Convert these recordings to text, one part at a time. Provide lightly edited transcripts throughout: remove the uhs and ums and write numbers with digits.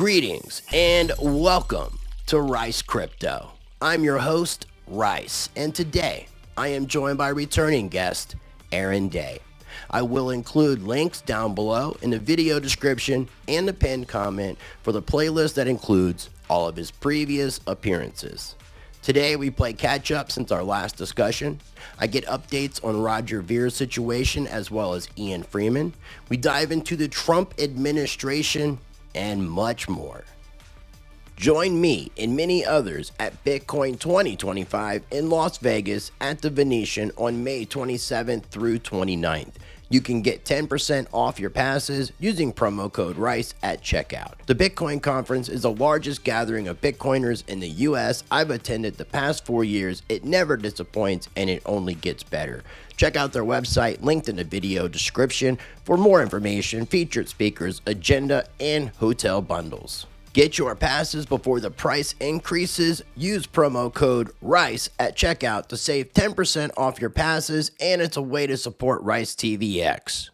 Greetings and welcome to Rice Crypto. I'm your host, Rice, and today I am joined by returning guest, Aaron Day. I will include links down below in the video description and the pinned comment for the playlist that includes all of his previous appearances. Today we play catch up since our last discussion. I get updates on Roger Ver's situation as well as Ian Freeman. We dive into the Trump administration and much more. Join me and many others at Bitcoin 2025 in Las Vegas at the Venetian on May 27th through 29th. You can get 10% off your passes using promo code RICE at checkout. The Bitcoin conference is the largest gathering of Bitcoiners in the US. I've attended the past 4 years. It never disappoints and it only gets better. Check out their website linked in the video description for more information, featured speakers, agenda, and hotel bundles. Get your passes before the price increases. Use promo code RICE at checkout to save 10% off your passes, and it's a way to support Rice TVX.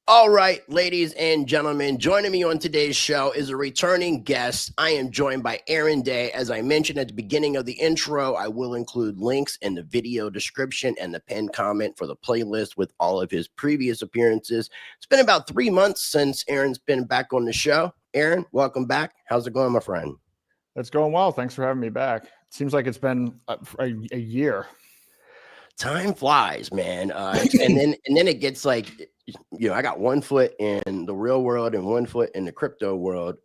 All right, ladies and gentlemen, joining me on today's show is a returning guest. I am joined by Aaron Day. As I mentioned at the beginning of the intro, I will include links in the video description and the pinned comment for the playlist with all of his previous appearances. It's been about 3 months since Aaron's been back on the show. Aaron, welcome back. How's it going, my friend? It's going well. Thanks for having me back. It seems like it's been a year. Time flies, man. And then it gets like, I got 1 foot in the real world and 1 foot in the crypto world.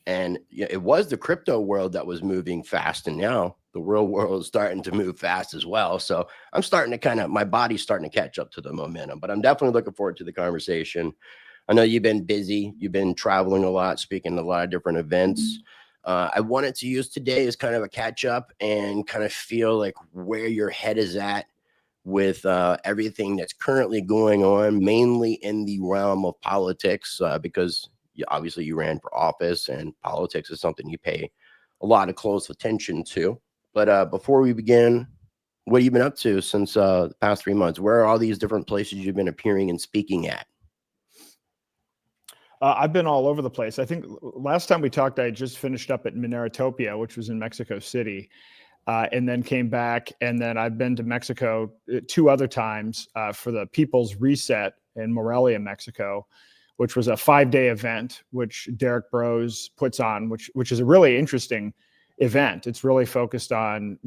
And it was the crypto world that was moving fast. And now the real world is starting to move fast as well. So I'm starting to my body's starting to catch up to the momentum, but I'm definitely looking forward to the conversation. I know you've been busy. You've been traveling a lot, speaking at a lot of different events. I wanted to use today as kind of a catch up and kind of feel like where your head is at with everything that's currently going on, mainly in the realm of politics, because obviously you ran for office and politics is something you pay a lot of close attention to. But before we begin, what have you been up to since the past 3 months? Where are all these different places you've been appearing and speaking at? I've been all over the place. I think last time we talked, I just finished up at Mineritopia, which was in Mexico City, and then came back. And then I've been to Mexico 2 other times for the People's Reset in Morelia, Mexico, which was a 5-day event, which Derek Bros puts on, which is a really interesting event. It's really focused on,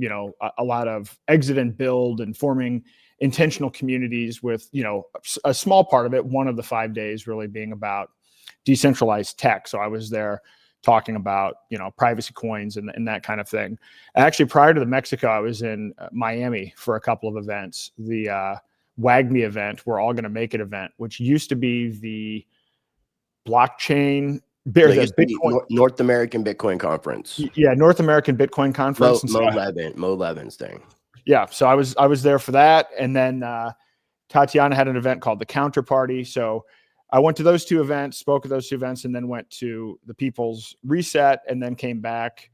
a lot of exit and build and forming intentional communities with, a small part of it, one of the 5 days really being about decentralized tech. So I was there talking about, privacy coins and that kind of thing. Actually, prior to the Mexico, I was in Miami for a couple of events. The WAGMI event, We're All Going to Make It event, which used to be the blockchain, North American Bitcoin Conference. Yeah, North American Bitcoin Conference. Mo Levin's thing. Yeah, so I was there for that, and then Tatiana had an event called the Counterparty. So I went to those 2 events, spoke at those 2 events, and then went to the People's Reset, and then came back,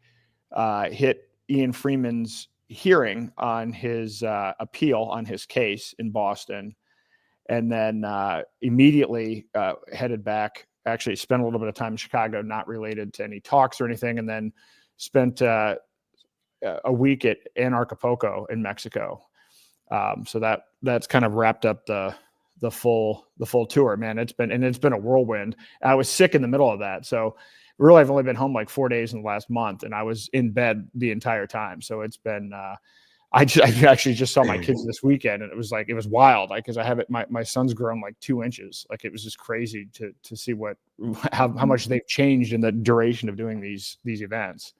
hit Ian Freeman's hearing on his appeal on his case in Boston, and then immediately headed back. Actually spent a little bit of time in Chicago, not related to any talks or anything, and then spent a week at Anarchapulco in Mexico. So that's kind of wrapped up the full tour, man. It's been a whirlwind. I was sick in the middle of that. So really I've only been home like 4 days in the last month, and I was in bed the entire time. So it's been, I actually just saw my kids this weekend, and it was wild. Cause I have it, my son's grown like 2 inches. Like it was just crazy to see how much they've changed in the duration of doing these events.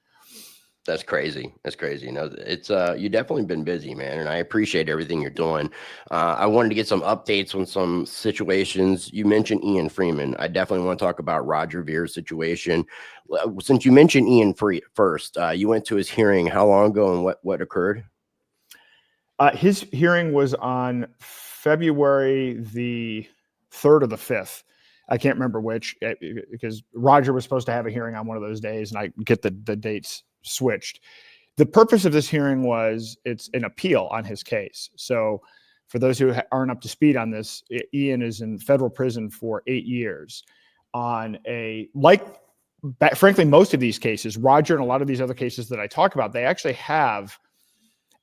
That's crazy. It's you definitely been busy, man, and I appreciate everything you're doing. I wanted to get some updates on some situations. You mentioned Ian Freeman. I definitely want to talk about Roger Ver's situation. Since you mentioned Ian first, you went to his hearing. How long ago and what occurred? His hearing was on February the 3rd or the 5th. I can't remember which, because Roger was supposed to have a hearing on one of those days, and I get the dates switched. The purpose of this hearing was it's an appeal on his case. So for those who aren't up to speed on this, Ian is in federal prison for 8 years on frankly, most of these cases, Roger and a lot of these other cases that I talk about, they actually have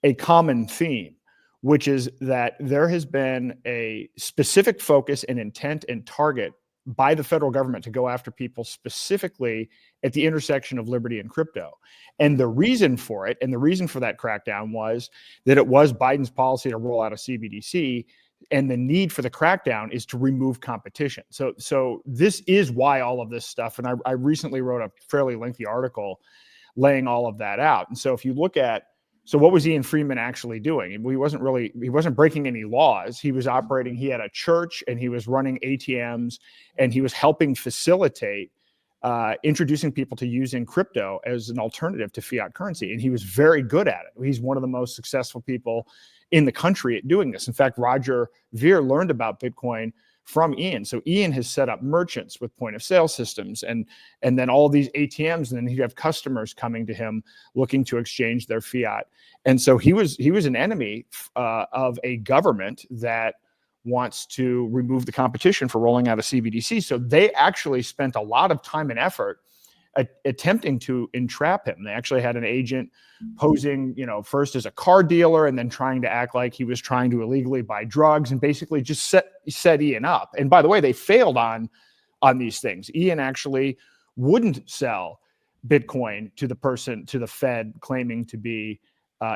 a common theme, which is that there has been a specific focus and intent and target by the federal government to go after people specifically at the intersection of liberty and crypto. And the reason for it, and the reason for that crackdown, was that it was Biden's policy to roll out a CBDC, and the need for the crackdown is to remove competition. So this is why all of this stuff, and I recently wrote a fairly lengthy article laying all of that out. And so if you look at, so what was Ian Freeman actually doing? He wasn't breaking any laws. He was operating, he had a church and he was running ATMs, and he was helping facilitate introducing people to using crypto as an alternative to fiat currency. And he was very good at it. He's one of the most successful people in the country at doing this. In fact, Roger Ver learned about Bitcoin from Ian. So Ian has set up merchants with point of sale systems and then all these ATMs, and then he'd have customers coming to him looking to exchange their fiat. And so he was an enemy of a government that wants to remove the competition for rolling out a CBDC. So they actually spent a lot of time and effort attempting to entrap him. They actually had an agent posing, first as a car dealer and then trying to act like he was trying to illegally buy drugs, and basically just set Ian up. And by the way, they failed on these things. Ian actually wouldn't sell Bitcoin to the Fed claiming to be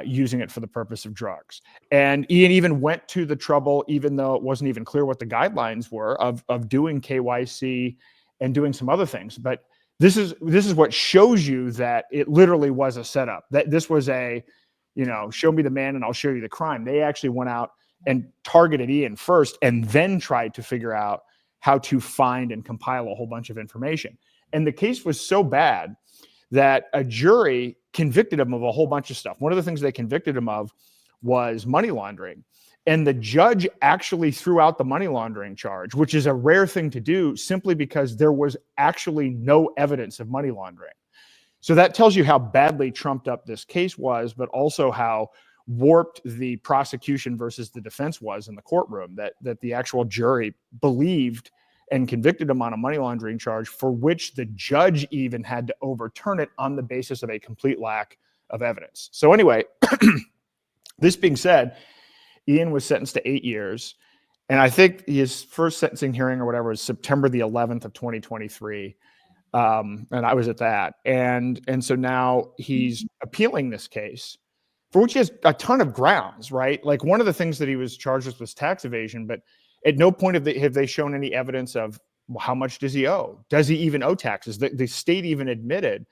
using it for the purpose of drugs. And Ian even went to the trouble, even though it wasn't even clear what the guidelines were, of doing KYC and doing some other things. But this is what shows you that it literally was a setup. That this was a, show me the man and I'll show you the crime. They actually went out and targeted Ian first and then tried to figure out how to find and compile a whole bunch of information. And the case was so bad that a jury convicted him of a whole bunch of stuff. One of the things they convicted him of was money laundering. And the judge actually threw out the money laundering charge, which is a rare thing to do simply because there was actually no evidence of money laundering. So that tells you how badly trumped up this case was, but also how warped the prosecution versus the defense was in the courtroom, that the actual jury believed and convicted him on a money laundering charge for which the judge even had to overturn it on the basis of a complete lack of evidence. So anyway, this being said, Ian was sentenced to 8 years, and I think his first sentencing hearing or whatever was September the 11th of 2023, and I was at that. And so now he's appealing this case, for which he has a ton of grounds, right? Like, one of the things that he was charged with was tax evasion, but at no point have they shown any evidence of, well, how much does he owe? Does he even owe taxes? The state even admitted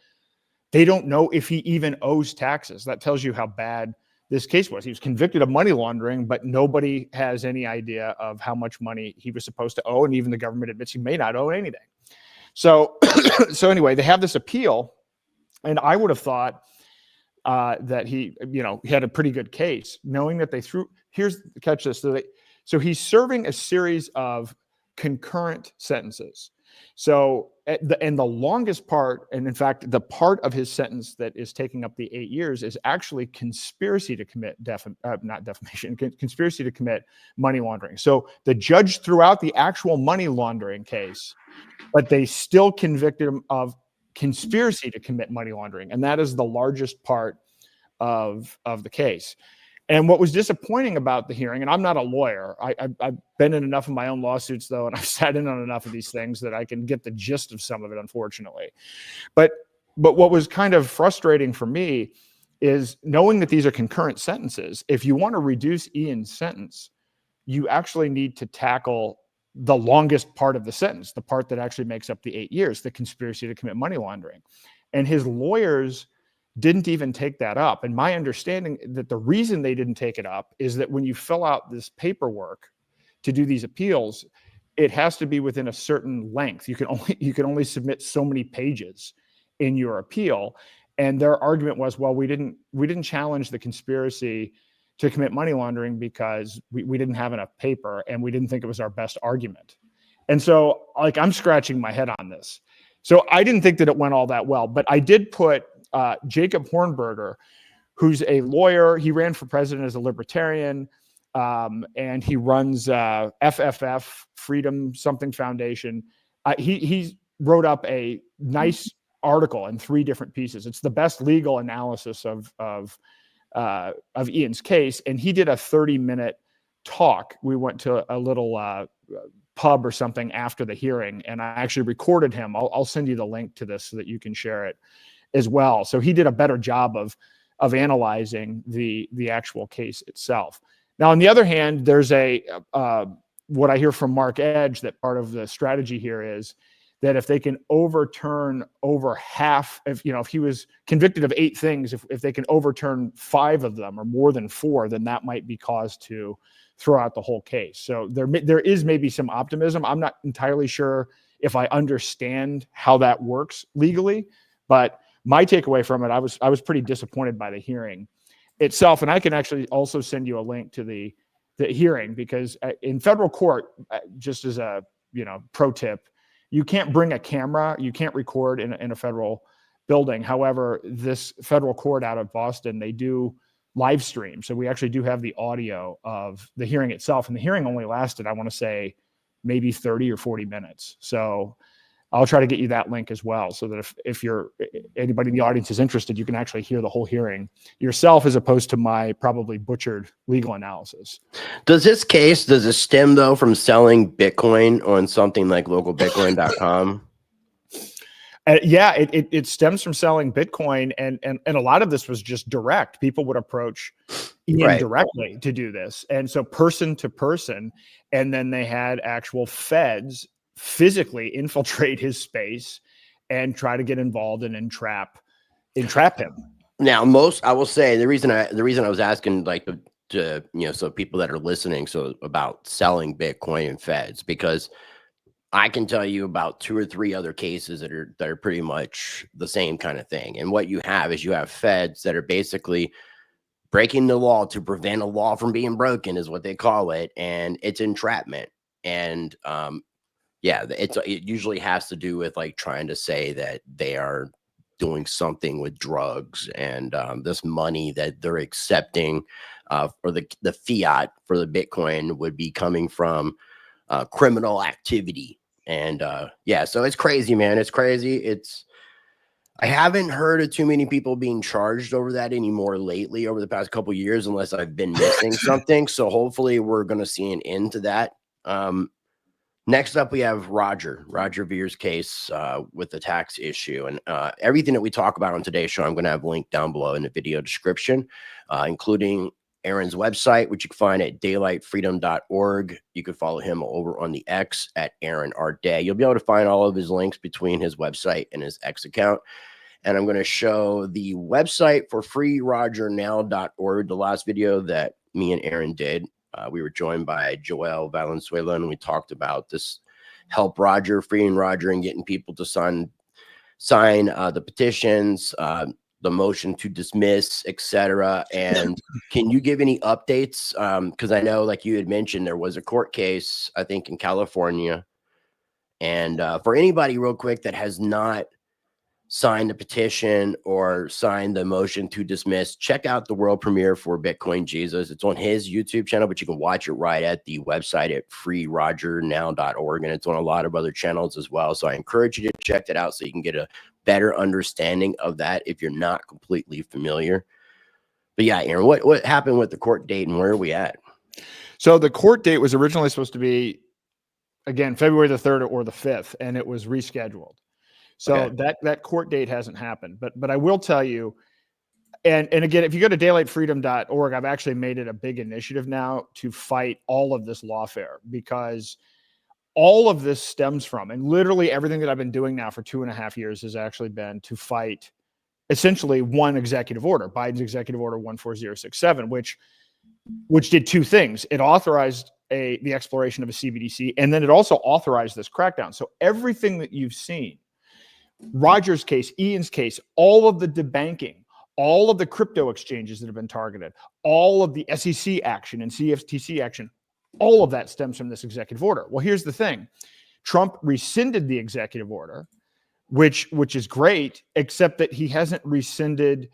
they don't know if he even owes taxes. That tells you how bad this case was. He was convicted of money laundering, but nobody has any idea of how much money he was supposed to owe. And even the government admits he may not owe anything. So, anyway, they have this appeal, and I would have thought that he had a pretty good case, knowing that catch this. So he's serving a series of concurrent sentences. So the longest part, and in fact, the part of his sentence that is taking up the 8 years is actually conspiracy to commit conspiracy to commit money laundering. So the judge threw out the actual money laundering case, but they still convicted him of conspiracy to commit money laundering. And that is the largest part of the case. And what was disappointing about the hearing, and I'm not a lawyer, I've been in enough of my own lawsuits, though, and I've sat in on enough of these things that I can get the gist of some of it, unfortunately. But what was kind of frustrating for me is knowing that these are concurrent sentences. If you want to reduce Ian's sentence, you actually need to tackle the longest part of the sentence, the part that actually makes up the 8 years, the conspiracy to commit money laundering. And his lawyers didn't even take that up. And my understanding that the reason they didn't take it up is that when you fill out this paperwork to do these appeals, it has to be within a certain length. You can only submit so many pages in your appeal. And their argument was, well, we didn't challenge the conspiracy to commit money laundering because we didn't have enough paper and we didn't think it was our best argument. And so, like, I'm scratching my head on this. So I didn't think that it went all that well, but I did put Jacob Hornberger, who's a lawyer. He ran for president as a libertarian, and he runs FFF, Freedom Something Foundation. He wrote up a nice article in 3 different pieces. It's the best legal analysis of Ian's case, and he did a 30-minute talk. We went to a little pub or something after the hearing, and I actually recorded him. I'll send you the link to this so that you can share it as well. So he did a better job of analyzing the actual case itself. Now, on the other hand, there's what I hear from Mark Edge, that part of the strategy here is that if they can overturn over half, if he was convicted of 8 things, if they can overturn 5 of them or more than 4, then that might be cause to throw out the whole case. So there is maybe some optimism. I'm not entirely sure if I understand how that works legally, but my takeaway from it, I was pretty disappointed by the hearing itself. And I can actually also send you a link to the hearing, because in federal court, just as a pro tip, you can't bring a camera, you can't record in a federal building. However, this federal court out of Boston, they do live stream. So we actually do have the audio of the hearing itself. And the hearing only lasted, I want to say, maybe 30 or 40 minutes. So I'll try to get you that link as well, so that if anybody in the audience is interested, you can actually hear the whole hearing yourself, as opposed to my probably butchered legal analysis. Does it stem though from selling Bitcoin on something like localbitcoin.com? Yeah, it stems from selling Bitcoin, and a lot of this was just direct. People would approach Ian directly to do this, and so person to person, and then they had actual feds physically infiltrate his space and try to get involved and entrap him. Now, I will say the reason I was asking, like, so people that are listening, so about selling Bitcoin and feds, because I can tell you about 2 or 3 other cases that are pretty much the same kind of thing. And what you have is feds that are basically breaking the law to prevent a law from being broken, is what they call it, and it's entrapment. And it usually has to do with like trying to say that they are doing something with drugs, and this money that they're accepting for the fiat for the Bitcoin would be coming from criminal activity. And so it's crazy, man. It's crazy. I haven't heard of too many people being charged over that anymore lately over the past couple of years, unless I've been missing something. So hopefully we're going to see an end to that. Next up, we have Roger Ver's case with the tax issue. And everything that we talk about on today's show, I'm going to have linked down below in the video description, including Aaron's website, which you can find at daylightfreedom.org. You can follow him over on the X at Aaron R. Day. You'll be able to find all of his links between his website and his X account. And I'm going to show the website for freerogernow.org, the last video that me and Aaron did. We were joined by Joel Valenzuela, and we talked about this help Roger, freeing Roger, and getting people to sign the petitions, the motion to dismiss, etc. And can you give any updates? Because I know, like you had mentioned, there was a court case, I think, in California. And for anybody real quick that has not signed the petition or signed the motion to dismiss, check out the world premiere for Bitcoin Jesus. It's on his YouTube channel, but you can watch it right at the website at freerogernow.org. And it's on a lot of other channels as well. So I encourage you to check that out so you can get a better understanding of that if you're not completely familiar. But yeah, Aaron, what happened with the court date and where are we at? So the court date was originally supposed to be, again, February the 3rd or the 5th, and it was rescheduled. So okay, that court date hasn't happened. But I will tell you, and again, if you go to daylightfreedom.org, I've actually made it a big initiative now to fight all of this lawfare, because all of this stems from, and literally everything that I've been doing now for 2.5 years has actually been to fight essentially one executive order, Biden's executive order 14067, which did 2 things. It authorized the exploration of a CBDC, and then it also authorized this crackdown. So everything that you've seen, Roger's case, Ian's case, all of the debanking, all of the crypto exchanges that have been targeted, all of the SEC action and CFTC action, all of that stems from this executive order. Well, here's the thing. Trump rescinded the executive order, which is great, except that he hasn't rescinded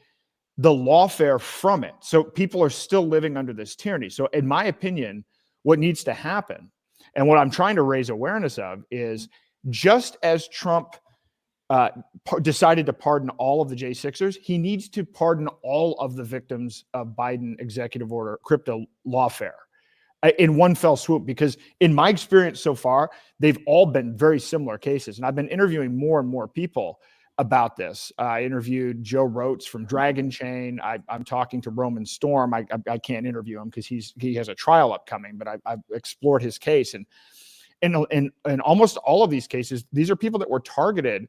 the lawfare from it. So people are still living under this tyranny. So in my opinion, what needs to happen, and what I'm trying to raise awareness of, is just as Trump decided to pardon all of the J6ers. He needs to pardon all of the victims of Biden executive order crypto lawfare in one fell swoop, because in my experience so far, they've all been very similar cases. And I've been interviewing more and more people about this. I interviewed Joe Rotes from Dragon Chain. I'm talking to Roman Storm. I can't interview him because he has a trial upcoming, but I've explored his case. And in almost all of these cases, these are people that were targeted.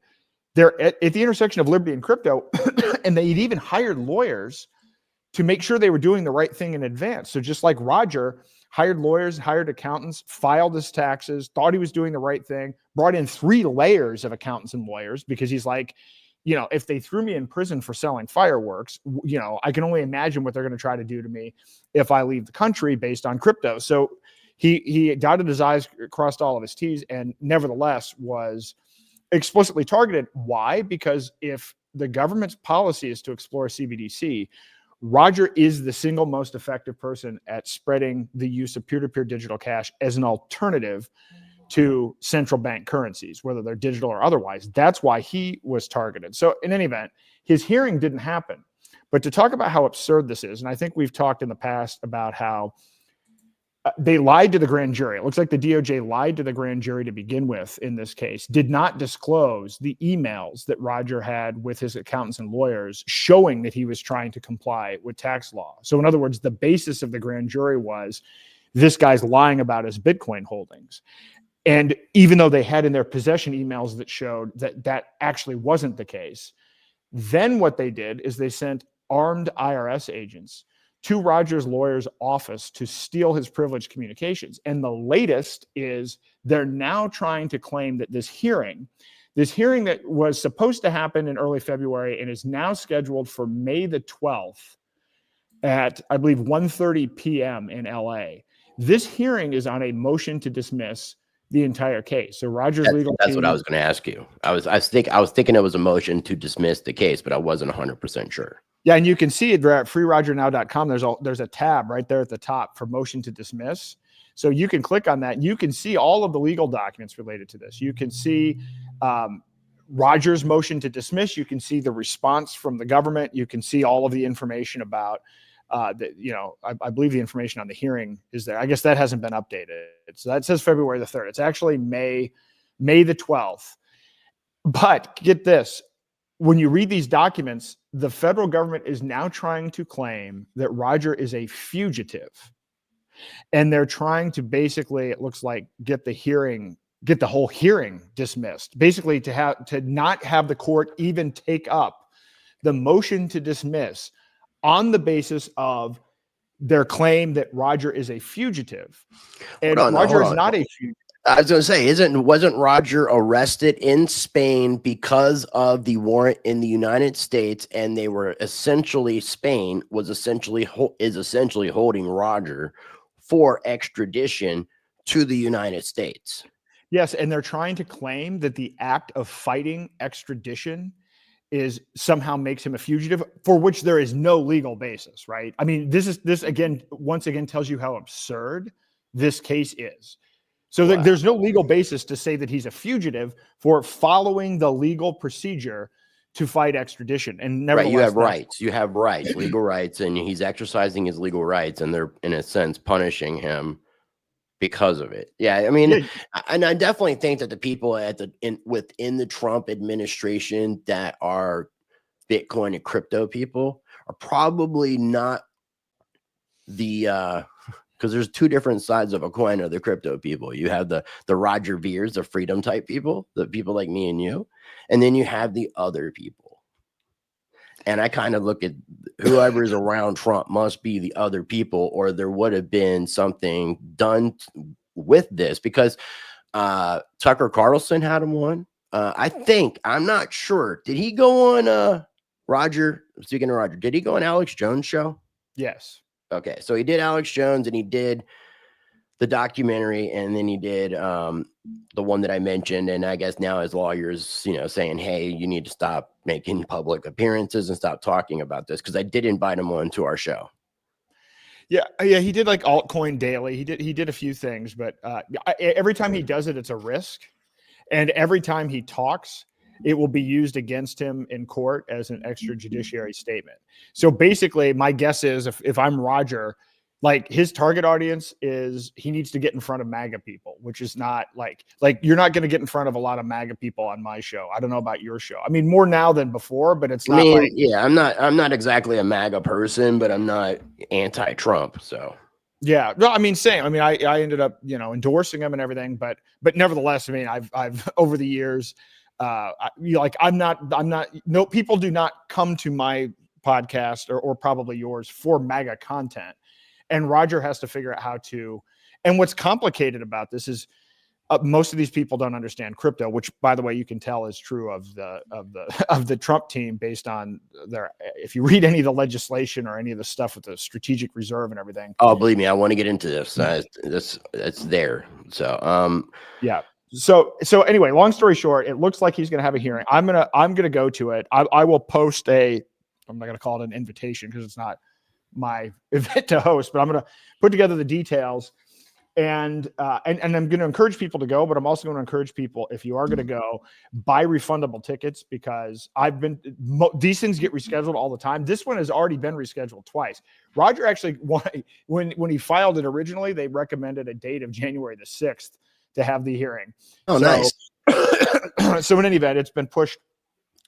They're at the intersection of liberty and crypto, and they'd even hired lawyers to make sure they were doing the right thing in advance. So just like Roger hired lawyers, hired accountants, filed his taxes, thought he was doing the right thing, brought in 3 layers of accountants and lawyers, because he's like, if they threw me in prison for selling fireworks, I can only imagine what they're going to try to do to me if I leave the country based on crypto. So he dotted his I's, crossed all of his T's, and nevertheless was explicitly targeted. Why? Because if the government's policy is to explore CBDC, Roger is the single most effective person at spreading the use of peer-to-peer digital cash as an alternative to central bank currencies, whether they're digital or otherwise. That's why he was targeted. So in any event, his hearing didn't happen. But to talk about how absurd this is, and I think we've talked in the past about how they lied to the grand jury. It looks like the DOJ lied to the grand jury to begin with in this case, did not disclose the emails that Roger had with his accountants and lawyers showing that he was trying to comply with tax law. So in other words, the basis of the grand jury was this guy's lying about his Bitcoin holdings. And even though they had in their possession emails that showed that that actually wasn't the case, then what they did is they sent armed IRS agents to Roger's lawyer's office to steal his privileged communications. And the latest is they're now trying to claim that this hearing that was supposed to happen in early February and is now scheduled for May the 12th at, I believe, 1:30 p.m. in LA. This hearing is on a motion to dismiss the entire case. So Roger's legal That's team, what I was going to ask you. I was thinking it was a motion to dismiss the case, but I wasn't 100% sure. Yeah, and you can see it at freerogernow.com. There's a tab right there at the top for motion to dismiss. So you can click on that. You can see all of the legal documents related to this. You can see Roger's motion to dismiss. You can see the response from the government. You can see all of the information about I believe the information on the hearing is there. I guess that hasn't been updated. So that says February the 3rd. It's actually May the 12th. But get this. When you read these documents, the federal government is now trying to claim that Roger is a fugitive. And they're trying to basically, it looks like, get the whole hearing dismissed. Basically to not have the court even take up the motion to dismiss on the basis of their claim that Roger is a fugitive. And Roger is not a fugitive. I was going to say, wasn't Roger arrested in Spain because of the warrant in the United States, and they were Spain is essentially holding Roger for extradition to the United States. Yes, and they're trying to claim that the act of fighting extradition is somehow makes him a fugitive, for which there is no legal basis, right? I mean, this again, once again, tells you how absurd this case is. So wow. There's no legal basis to say that he's a fugitive for following the legal procedure to fight extradition. And nevertheless, you have rights, legal rights, and he's exercising his legal rights, and they're in a sense punishing him because of it. Yeah, I mean, and I definitely think that the people within the Trump administration that are Bitcoin and crypto people are probably not the because there's 2 different sides of a coin of the crypto people. You have the Roger Veers, the freedom type people, the people like me and you, and then you have the other people. And I kind of look at whoever's around Trump must be the other people, or there would have been something done with this, because Tucker Carlson had him on. I'm not sure. Did he go on Roger? Speaking of Roger, did he go on Alex Jones' show? Yes. Okay, so he did Alex Jones, and he did the documentary, and then he did the one that I mentioned. And I guess now his lawyers, saying, hey, you need to stop making public appearances and stop talking about this, because I did invite him on to our show. Yeah, he did like Altcoin Daily. He did a few things, but every time he does it, it's a risk. And every time he talks, it will be used against him in court as an extrajudiciary statement. So basically, my guess is if I'm Roger, like his target audience is he needs to get in front of MAGA people, which is not like you're not going to get in front of a lot of MAGA people on my show. I don't know about your show. I mean, more now than before, but it's not like, yeah, I'm not exactly a MAGA person, but I'm not anti-Trump. So yeah, no, I mean, same. I mean, I ended up, endorsing him and everything, but nevertheless, I mean, I've over the years, I'm not, no, people do not come to my podcast or probably yours for MAGA content. And Roger has to figure out how to, and what's complicated about this is most of these people don't understand crypto, which by the way, you can tell is true of the Trump team based on if you read any of the legislation or any of the stuff with the strategic reserve and everything. Oh, believe me, I want to get into this. It's there. So, yeah. So anyway, long story short, it looks like he's going to have a hearing. I'm going to go to it. I will post I'm not going to call it an invitation because it's not my event to host, but I'm going to put together the details and I'm going to encourage people to go, but I'm also going to encourage people, if you are going to go, buy refundable tickets, because these things get rescheduled all the time. This one has already been rescheduled twice. Roger actually, when he filed it originally, they recommended a date of January the 6th to have the hearing. Oh, nice. So in any event, it's been pushed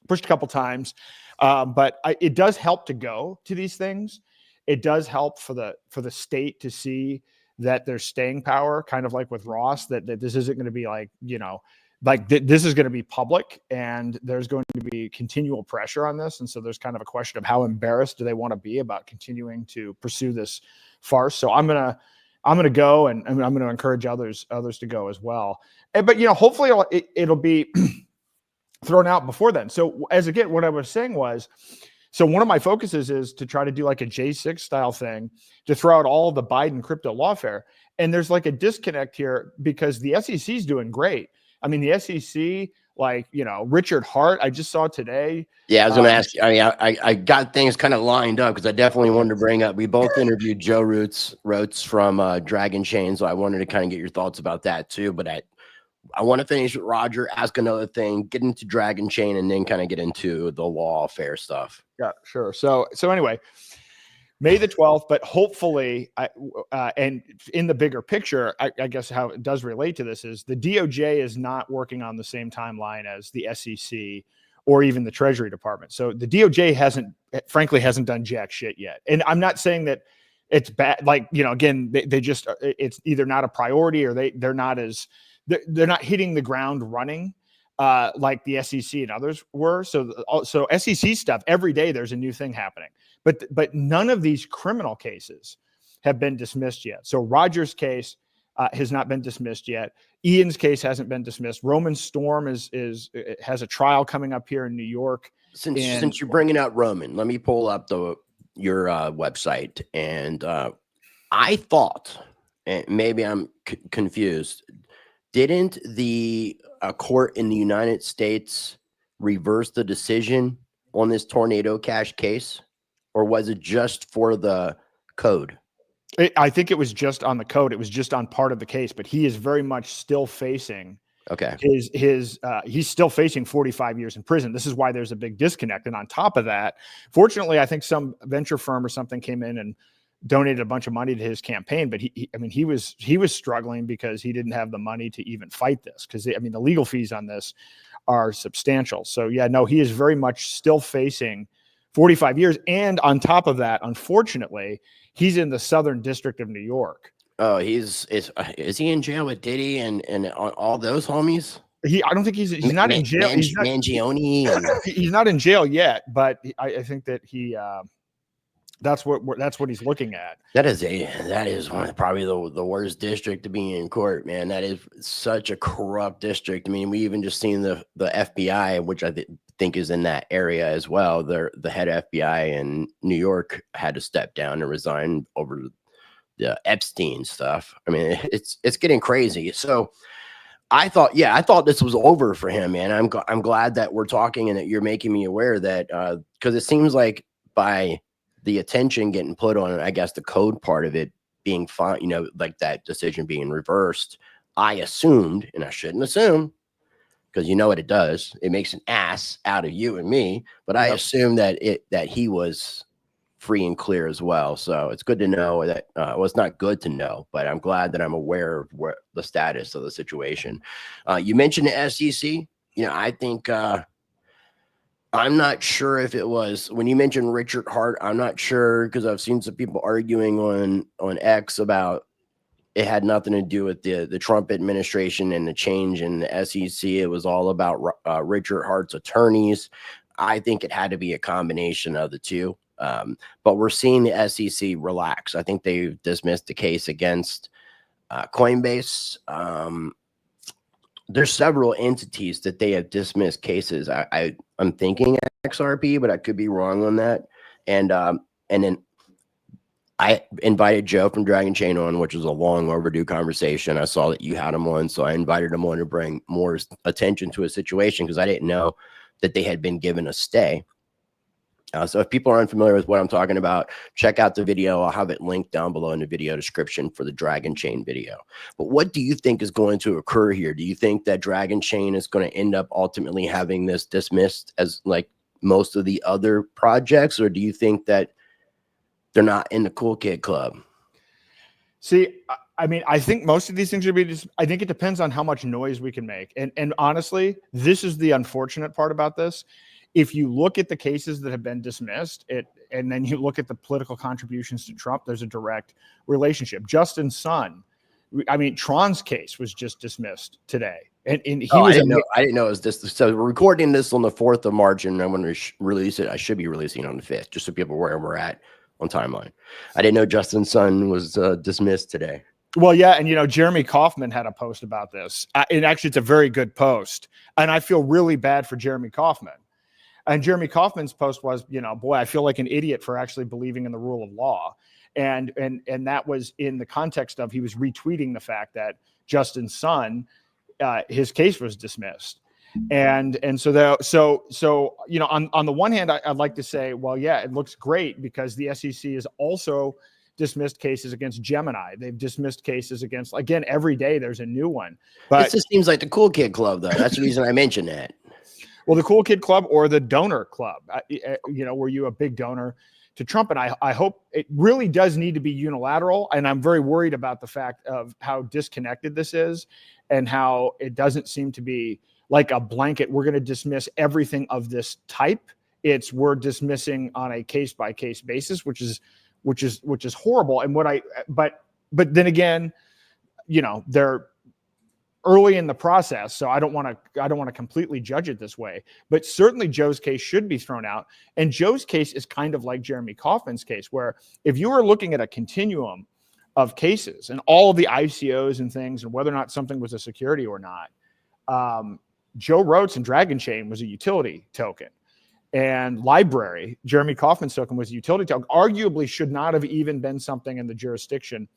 a couple times, but it does help to go to these things. It does help for the state to see that there's staying power, kind of like with Ross, that this isn't going to be this is going to be public, and there's going to be continual pressure on this. And so there's kind of a question of how embarrassed do they want to be about continuing to pursue this farce. So I'm going to go, and I'm going to encourage others to go as well. But hopefully it'll be thrown out before then. So again, what I was saying was, so one of my focuses is to try to do like a J6 style thing to throw out all of the Biden crypto lawfare. And there's like a disconnect here because the SEC is doing great. I mean, the SEC, Richard Hart, I just saw today. Yeah, I was going to ask. I mean, I got things kind of lined up because I definitely wanted to bring up. We both interviewed Joe Roats from Dragon Chain, so I wanted to kind of get your thoughts about that too. But I want to finish with Roger, ask another thing, get into Dragon Chain, and then kind of get into the lawfare stuff. Yeah, sure. So anyway, May the 12th, but hopefully, and in the bigger picture, I guess how it does relate to this is the DOJ is not working on the same timeline as the SEC or even the Treasury Department. So the DOJ frankly hasn't done jack shit yet. And I'm not saying that it's bad. Again, they just, it's either not a priority or they're not hitting the ground running like the SEC and others were. So SEC stuff, every day there's a new thing happening. But none of these criminal cases have been dismissed yet. So Roger's case has not been dismissed yet. Ian's case hasn't been dismissed. Roman Storm has a trial coming up here in New York. Since you're bringing out Roman, let me pull up your website. And I thought, and maybe I'm confused, didn't the court in the United States reverse the decision on this Tornado Cash case? Or was it just for the code? I think it was just on the code. It was just on part of the case, but he is very much still facing he's still facing 45 years in prison. This is why there's a big disconnect. And on top of that, fortunately, I think some venture firm or something came in and donated a bunch of money to his campaign, but he was struggling because he didn't have the money to even fight this, because the legal fees on this are substantial. So yeah, no, he is very much still facing 45 years. And on top of that, unfortunately, he's in the Southern District of New York. Oh, is he in jail with Diddy and all those homies? I don't think he's not in jail. Mangione. He's not in jail yet, but I think that that's what he's looking at. That is probably the worst district to be in court, man. That is such a corrupt district. I mean, we even just seen the FBI, which I think is in that area as well. The head FBI in New York had to step down and resign over the Epstein stuff. I mean, it's getting crazy. So I thought this was over for him, man. I'm glad that we're talking and that you're making me aware that because it seems like by the attention getting put on, I guess, the code part of it being fine, like that decision being reversed, I assumed, and I shouldn't assume, because you know what it does. It makes an ass out of you and me. But I assume that he was free and clear as well. So it's good to know that. Well, it's not good to know, but I'm glad that I'm aware of what the status of the situation. You mentioned the SEC. I think I'm not sure if it was when you mentioned Richard Hart. I'm not sure because I've seen some people arguing on X about it had nothing to do with the Trump administration and the change in the SEC. It was all about Richard Hart's attorneys. I think it had to be a combination of the two. But we're seeing the SEC relax. I think they've dismissed the case against Coinbase. There's several entities that they have dismissed cases. I'm thinking XRP, but I could be wrong on that. And then I invited Joe from Dragon Chain on, which was a long overdue conversation. I saw that you had him on, so I invited him on to bring more attention to a situation because I didn't know that they had been given a stay. So if people are unfamiliar with what I'm talking about, check out the video. I'll have it linked down below in the video description for the Dragon Chain video. But what do you think is going to occur here? Do you think that Dragon Chain is going to end up ultimately having this dismissed as like most of the other projects? Or do you think that they're not in the cool kid club? See, I mean, I think most of these things are I think it depends on how much noise we can make. And honestly, this is the unfortunate part about this. If you look at the cases that have been dismissed, and then you look at the political contributions to Trump, there's a direct relationship. Justin Sun, I mean, Tron's case was just dismissed today. And he was I didn't know it was this. So we're recording this on the 4th of March, and I'm going to release it. I should be releasing it on the 5th, just so people where we're at on timeline. I didn't know Justin Sun was dismissed today. Well, yeah. And, Jeremy Kauffman had a post about this. And actually, it's a very good post. And I feel really bad for Jeremy Kauffman. And Jeremy Kauffman's post was, boy, I feel like an idiot for actually believing in the rule of law. And that was in the context of he was retweeting the fact that Justin Sun, his case was dismissed. And so on the one hand, I'd like to say, well, yeah, it looks great because the SEC has also dismissed cases against Gemini. They've dismissed cases against, again, every day there's a new one. But it just seems like the cool kid club, though. That's the reason I mentioned that. Well, the cool kid club or the donor club, were you a big donor to Trump? And I hope it really does need to be unilateral. And I'm very worried about the fact of how disconnected this is and how it doesn't seem to be like a blanket. We're going to dismiss everything of this type. We're dismissing on a case by case basis, which is horrible. And but then again, they're early in the process, so I don't want to completely judge it this way. But certainly Joe's case should be thrown out. And Joe's case is kind of like Jeremy Kauffman's case, where if you were looking at a continuum of cases and all of the ICOs and things, and whether or not something was a security or not, Joe Roats and Dragon Chain was a utility token. And Library, Jeremy Kauffman's token, was a utility token, arguably should not have even been something in the jurisdiction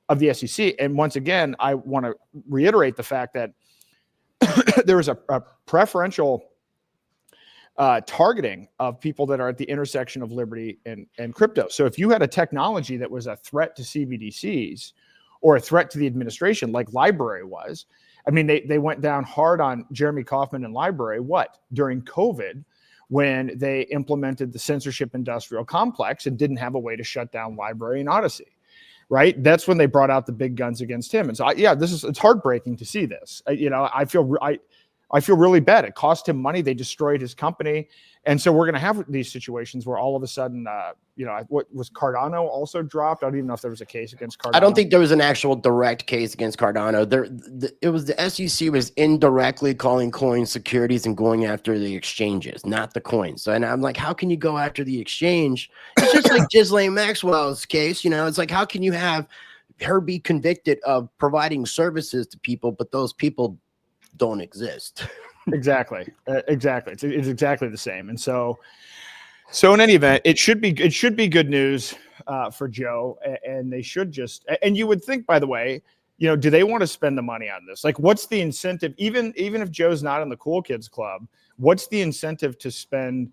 of the SEC. And once again, I want to reiterate the fact that there is a preferential targeting of people that are at the intersection of liberty and crypto. So if you had a technology that was a threat to CBDCs or a threat to the administration, like Library was, I mean, they went down hard on Jeremy Kauffman and Library, during COVID, when they implemented the censorship industrial complex and didn't have a way to shut down Library and Odyssey. Right. That's when they brought out the big guns against him. And so, it's heartbreaking to see this. I feel really bad. It cost him money. They destroyed his company. And so we're going to have these situations where all of a sudden, what was Cardano also dropped? I don't even know if there was a case against Cardano. I don't think there was an actual direct case against Cardano. It was the SEC was indirectly calling coins securities and going after the exchanges, not the coins. So, and I'm like, how can you go after the exchange? It's just like Ghislaine Maxwell's case. It's like, how can you have her be convicted of providing services to people, but those people don't exist? Exactly. It's exactly the same. And so in any event, it should be good news for Joe, and they should just, and you would think, by the way, do they want to spend the money on this? Like, what's the incentive? Even if Joe's not in the cool kids club, what's the incentive to spend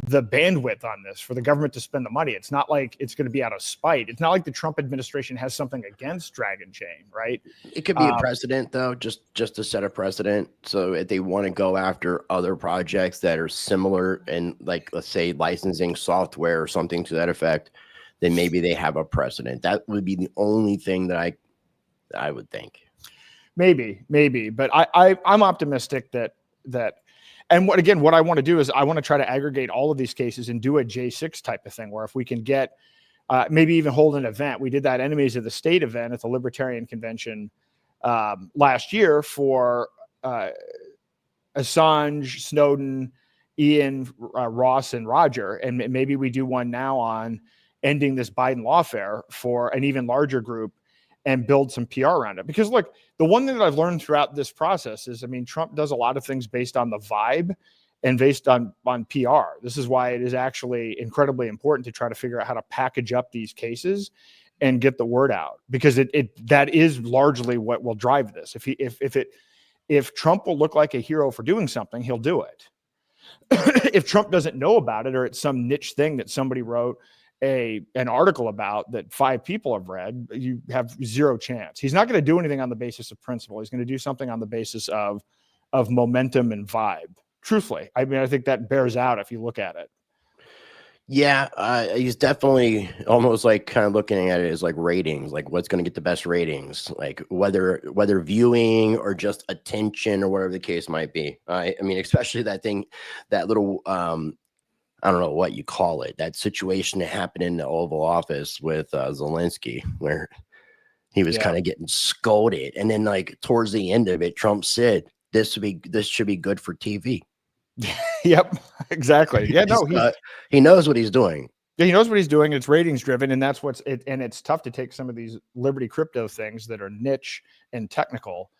the bandwidth on this for the government to spend the money. It's not like it's going to be out of spite. It's not like the Trump administration has something against Dragon Chain, right? It could be a precedent, though, just to set a precedent. So if they want to go after other projects that are similar and, like, let's say licensing software or something to that effect, then maybe they have a precedent. That would be the only thing that I would think. Maybe, but I'm optimistic that and what I want to do is I want to try to aggregate all of these cases and do a J6 type of thing, where if we can get maybe even hold an event. We did that Enemies of the State event at the Libertarian Convention last year for Assange, Snowden, Ian, Ross, and Roger. And maybe we do one now on ending this Biden lawfare for an even larger group and build some PR around it. Because look, the one thing that I've learned throughout this process is, I mean, Trump does a lot of things based on the vibe and based on PR. This is why it is actually incredibly important to try to figure out how to package up these cases and get the word out, because that is largely what will drive this. If Trump will look like a hero for doing something, he'll do it. If Trump doesn't know about it, or it's some niche thing that somebody wrote an article about that 5 people have read, you have zero chance. He's not going to do anything on the basis of principle. He's going to do something on the basis of momentum and vibe. Truthfully, I mean, I think that bears out if you look at it. Yeah, he's definitely almost like kind of looking at it as like ratings, like what's going to get the best ratings, like whether viewing or just attention or whatever the case might be. I mean, especially that little I don't know what you call it, that situation that happened in the Oval Office with Zelensky, where he was kind of getting scolded, and then like towards the end of it, Trump said, "This should be good for TV." Yep, exactly. Yeah, no, he knows what he's doing. Yeah, he knows what he's doing. It's ratings driven, and that's and it's tough to take some of these Liberty crypto things that are niche and technical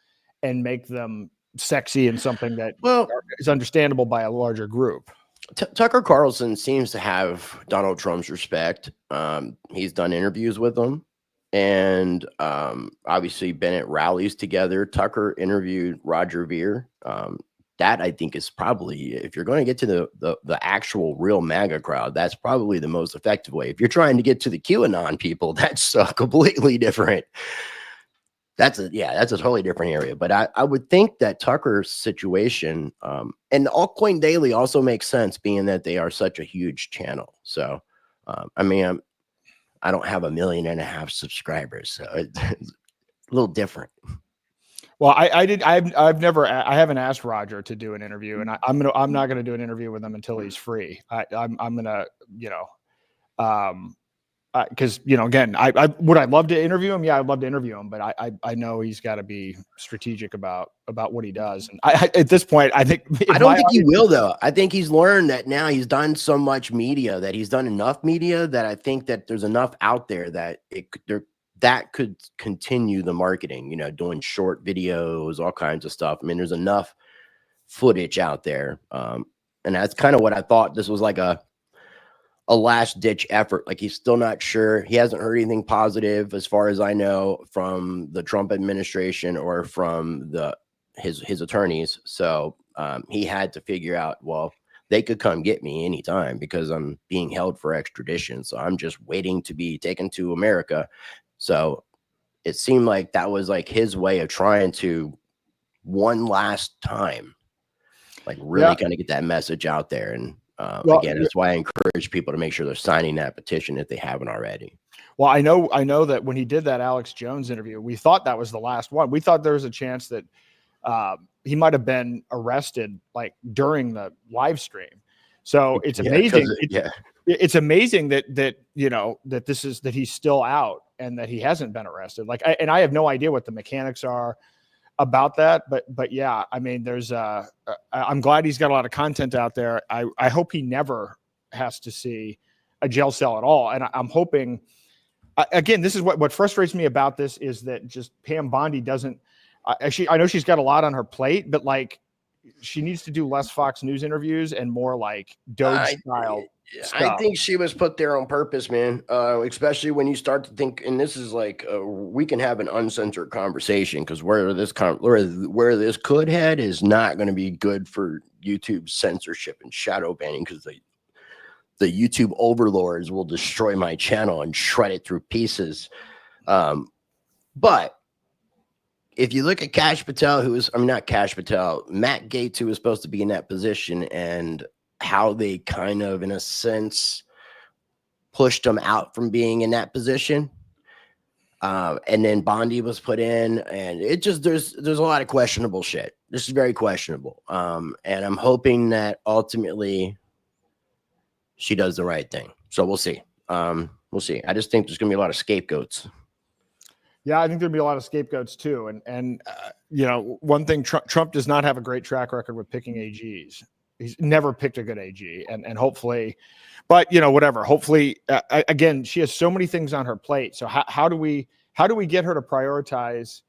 and make them sexy and something that is understandable by a larger group. Tucker Carlson seems to have Donald Trump's respect. He's done interviews with him, and obviously been at rallies together. Tucker interviewed Roger Ver. That, I think, is probably, if you're going to get to the actual real MAGA crowd, that's probably the most effective way. If you're trying to get to the QAnon people, that's completely different. That's a totally different area. But I would think that Tucker's situation, and Altcoin Daily also makes sense, being that they are such a huge channel. So, I mean, I don't have 1.5 million subscribers, so it's a little different. Well, I haven't asked Roger to do an interview, and I'm not gonna do an interview with him until he's free. I'm gonna, because again, would I love to interview him? Yeah, I'd love to interview him, but I know he's got to be strategic about what he does. And at this point, I don't think he will, though. I think he's learned that now. He's done so much media, that he's done enough media, that I think that there's enough out there that that could continue the marketing, doing short videos, all kinds of stuff. I mean, there's enough footage out there. And that's kind of what I thought. This was like a last ditch effort. Like, he's still not sure. He hasn't heard anything positive, as far as I know, from the Trump administration or from his attorneys. So he had to figure out, well, they could come get me anytime because I'm being held for extradition. So I'm just waiting to be taken to America. So it seemed like that was like his way of trying to, one last time, like really kind of get that message out there. And again, that's why I encourage people to make sure they're signing that petition if they haven't already. Well, I know that when he did that Alex Jones interview, we thought that was the last one. We thought there was a chance that he might have been arrested like during the live stream. So it's amazing. It's amazing that he's still out and that he hasn't been arrested. Like, and I have no idea what the mechanics are about that, but yeah, I mean, I'm glad he's got a lot of content out there. I hope he never has to see a jail cell at all. And I'm hoping, again, this is what frustrates me about this, is that just Pam Bondi doesn't, I know she's got a lot on her plate, but like, she needs to do less Fox News interviews and more like Doge style stuff. I think she was put there on purpose, man. Especially when you start to think, and this is like, we can have an uncensored conversation, because where this could head is not going to be good for YouTube's censorship and shadow banning, because the YouTube overlords will destroy my channel and shred it through pieces. But if you look at Kash Patel, not Kash Patel, Matt Gaetz, who was supposed to be in that position, and how they kind of, in a sense, pushed him out from being in that position. And then Bondi was put in, and it just, there's a lot of questionable shit. This is very questionable. And I'm hoping that ultimately she does the right thing. So we'll see. We'll see. I just think there's going to be a lot of scapegoats. Yeah, I think there'd be a lot of scapegoats too. And one thing, Trump does not have a great track record with picking AGs. He's never picked a good AG, and hopefully, but whatever. Hopefully, again, she has so many things on her plate. So how do we get her to prioritize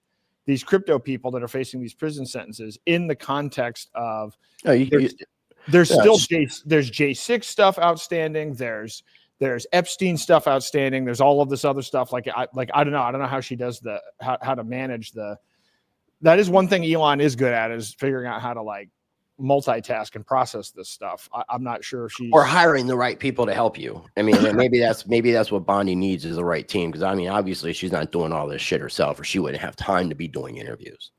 these crypto people that are facing these prison sentences in the context of there's still J6 stuff outstanding. There's Epstein stuff outstanding. There's all of this other stuff. I don't know how she does how to manage that is one thing Elon is good at, is figuring out how to multitask and process this stuff. I'm not sure if she's, or hiring the right people to help you. I mean, maybe that's what Bondi needs, is the right team. Cause I mean, obviously she's not doing all this shit herself, or she wouldn't have time to be doing interviews.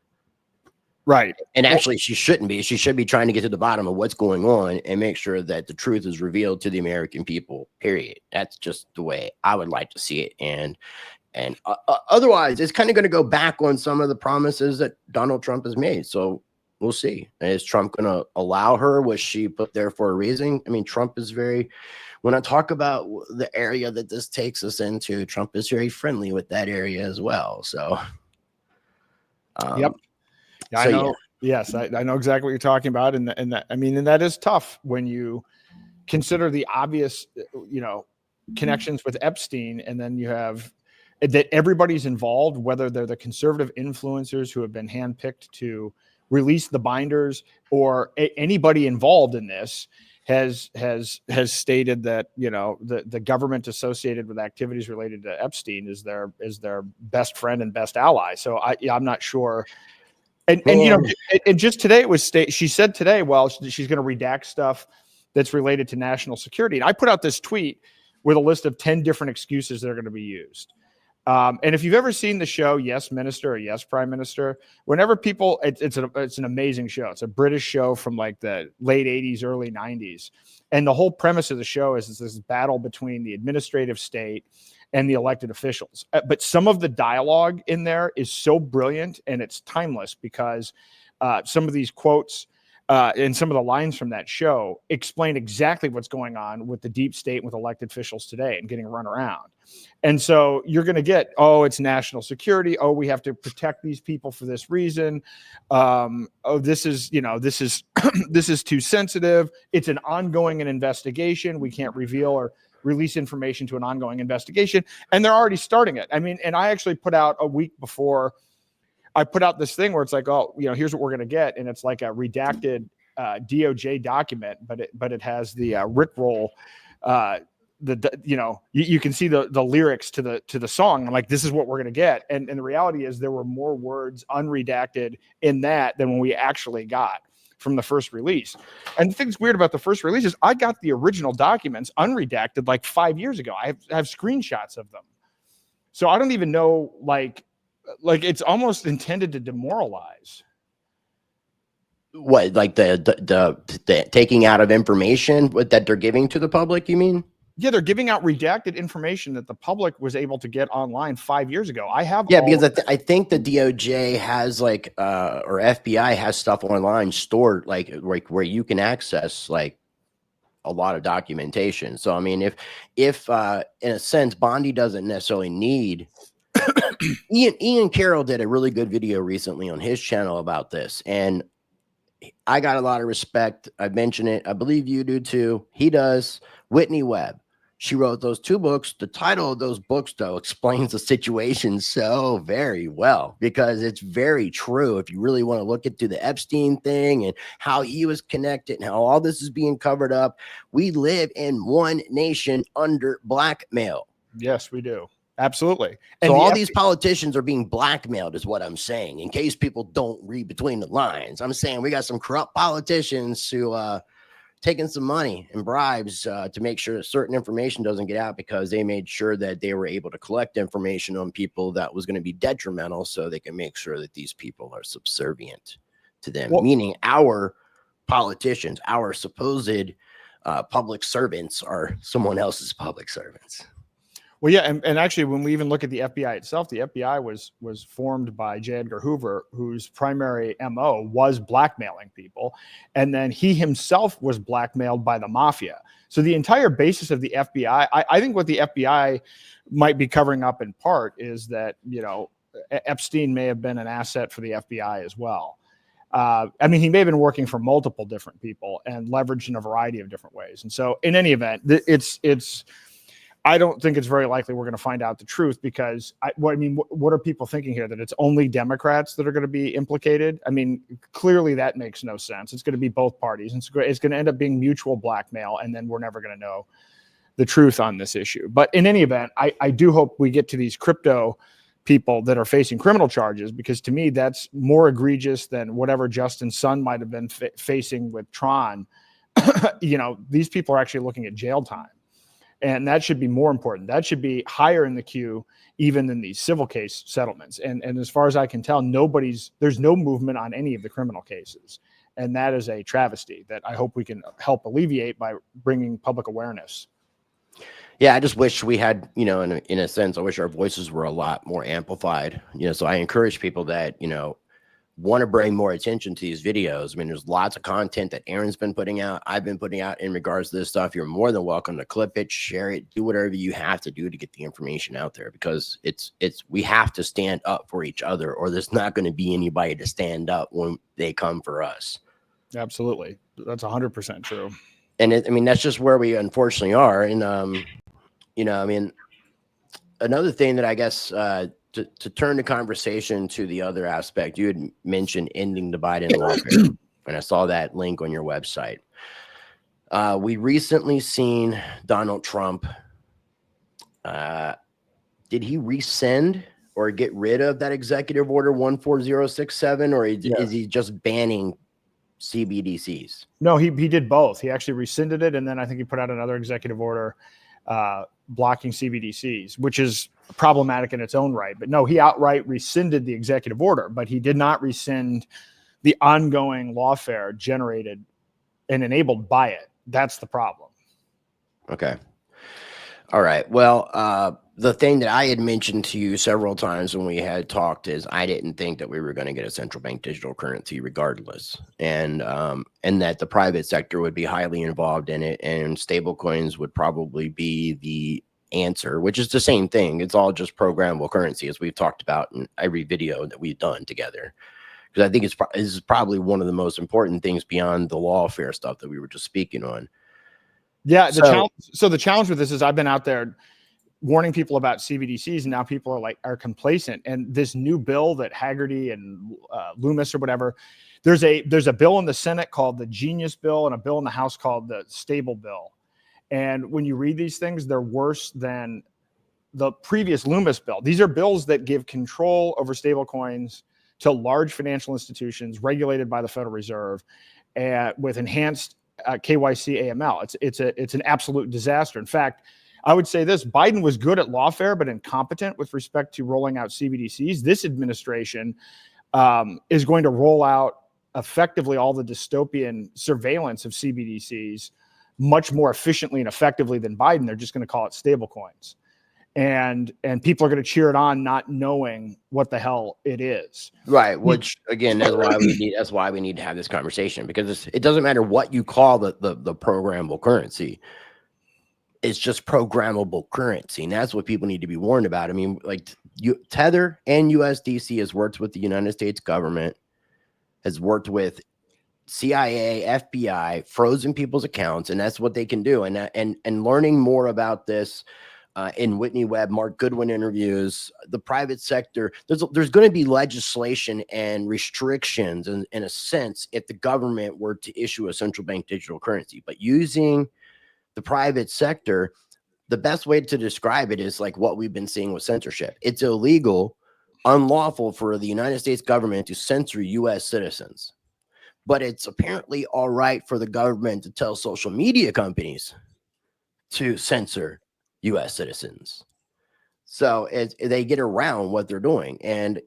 Right. And actually, she shouldn't be. She should be trying to get to the bottom of what's going on and make sure that the truth is revealed to the American people, period. That's just the way I would like to see it. And otherwise, it's kind of going to go back on some of the promises that Donald Trump has made. So we'll see. Is Trump going to allow her? Was she put there for a reason? I mean, Trump is when I talk about the area that this takes us into, Trump is very friendly with that area as well. So, yep. Yeah, so, I know. Yeah. Yes, I know exactly what you're talking about, and that is tough when you consider the obvious, connections with Epstein, and then you have that everybody's involved, whether they're the conservative influencers who have been handpicked to release the binders, or anybody involved in this has stated that the government associated with activities related to Epstein is their best friend and best ally. So I'm not sure. And just today she said today, well, she's going to redact stuff that's related to national security. And I put out this tweet with a list of 10 different excuses that are going to be used. And if you've ever seen the show Yes Minister or Yes Prime Minister, whenever people, it's an amazing show. It's a British show from the late 80s, early 90s. And the whole premise of the show is this battle between the administrative state and the elected officials. But some of the dialogue in there is so brilliant, and it's timeless, because some of these quotes and some of the lines from that show explain exactly what's going on with the deep state, with elected officials today and getting run around. And so you're going to get, it's national security. We have to protect these people for this reason. This is this is too sensitive. It's an ongoing investigation. We can't reveal or release information to an ongoing investigation. And they're already starting it. I mean, and I actually put out a week before, I put out this thing where it's here's what we're going to get. And it's like a redacted DOJ document, but it has the Rickroll, you can see the lyrics to the song. I'm like, this is what we're going to get. And the reality is there were more words unredacted in that than when we actually got from the first release. And the thing's weird about the first release is I got the original documents unredacted 5 years ago. I have screenshots of them. So I don't even know, it's almost intended to demoralize. What, the taking out of information that they're giving to the public, you mean? Yeah, they're giving out redacted information that the public was able to get online 5 years ago. I have. Yeah, because I think the DOJ has or FBI has stuff online stored where you can access a lot of documentation. So I mean, if in a sense Bondi doesn't necessarily need. Ian Carroll did a really good video recently on his channel about this, and I got a lot of respect. I mentioned it. I believe you do too. He does. Whitney Webb. She wrote those 2 books. The title of those books, though, explains the situation so very well, because it's very true. If you really want to look into the Epstein thing and how he was connected and how all this is being covered up, we live in one nation under blackmail. Yes, we do. Absolutely. And so all these politicians are being blackmailed is what I'm saying, in case people don't read between the lines. I'm saying we got some corrupt politicians who taking some money and bribes to make sure that certain information doesn't get out, because they made sure that they were able to collect information on people that was going to be detrimental, so they can make sure that these people are subservient to them, meaning our politicians, our supposed public servants, are someone else's public servants. Well, yeah, and actually, when we even look at the FBI itself, the FBI was formed by J. Edgar Hoover, whose primary MO was blackmailing people, and then he himself was blackmailed by the mafia. So the entire basis of the FBI, I think what the FBI might be covering up in part is that, you know, Epstein may have been an asset for the FBI as well. I mean, he may have been working for multiple different people and leveraged in a variety of different ways. And so, in any event, it's. I don't think it's very likely we're going to find out the truth, because what are people thinking here? That it's only Democrats that are going to be implicated? I mean, clearly that makes no sense. It's going to be both parties. It's going to end up being mutual blackmail, and then we're never going to know the truth on this issue. But in any event, I do hope we get to these crypto people that are facing criminal charges, because to me, that's more egregious than whatever Justin Sun might have been facing with Tron. You know, these people are actually looking at jail time. And that should be more important. That should be higher in the queue even than these civil case settlements. And as far as I can tell, there's no movement on any of the criminal cases. And that is a travesty that I hope we can help alleviate by bringing public awareness. Yeah, I just wish we had, you know, in a sense, I wish our voices were a lot more amplified. You know, so I encourage people that, you know, want to bring more attention to these videos. I mean, there's lots of content that Aaron's been putting out, I've been putting out in regards to this stuff. You're more than welcome to clip it, share it, do whatever you have to do to get the information out there, because we have to stand up for each other, or there's not going to be anybody to stand up when they come for us. Absolutely. That's 100% true. And I mean, that's just where we unfortunately are. And, you know, I mean, another thing that I guess, to turn the conversation to the other aspect, you had mentioned ending the Biden lawfare, and I saw that link on your website. We recently seen Donald Trump. Did he rescind or get rid of that executive order 14067, or is he just banning CBDCs? No, he did both. He actually rescinded it, and then I think he put out another executive order blocking CBDCs, which is problematic in its own right. But no, he outright rescinded the executive order, but he did not rescind the ongoing lawfare generated and enabled by it. That's the problem. Okay. All right. Well, the thing that I had mentioned to you several times when we had talked is I didn't think that we were going to get a central bank digital currency regardless. And that the private sector would be highly involved in it, and stablecoins would probably be the answer, which is the same thing. It's all just programmable currency, as we've talked about in every video that we've done together. Because I think this is probably one of the most important things beyond the lawfare stuff that we were just speaking on. Yeah. The challenge with this is I've been out there warning people about CBDCs, and now people are complacent. And this new bill that Haggerty and Loomis or whatever, there's a bill in the Senate called the Genius Bill and a bill in the House called the Stable Bill. And when you read these things, they're worse than the previous Loomis bill. These are bills that give control over stablecoins to large financial institutions regulated by the Federal Reserve, with enhanced KYC AML. It's an absolute disaster. In fact, I would say this: Biden was good at lawfare, but incompetent with respect to rolling out CBDCs. This administration is going to roll out effectively all the dystopian surveillance of CBDCs much more efficiently and effectively than Biden. They're just going to call it stablecoins. And people are going to cheer it on, not knowing what the hell it is. Right. Which again, that's why we need to have this conversation, because it doesn't matter what you call the programmable currency. It's just programmable currency. And that's what people need to be warned about. I mean, like Tether and USDC has worked with the United States government, has worked with CIA, FBI, frozen people's accounts, and that's what they can do. And learning more about this in Whitney Webb, Mark Goodwin interviews, the private sector, there's going to be legislation and restrictions in a sense if the government were to issue a central bank digital currency. But using the private sector, the best way to describe it is like what we've been seeing with censorship. It's illegal, unlawful for the United States government to censor U.S. citizens. but it's apparently all right for the government to tell social media companies to censor U.S. citizens. So they get around what they're doing. And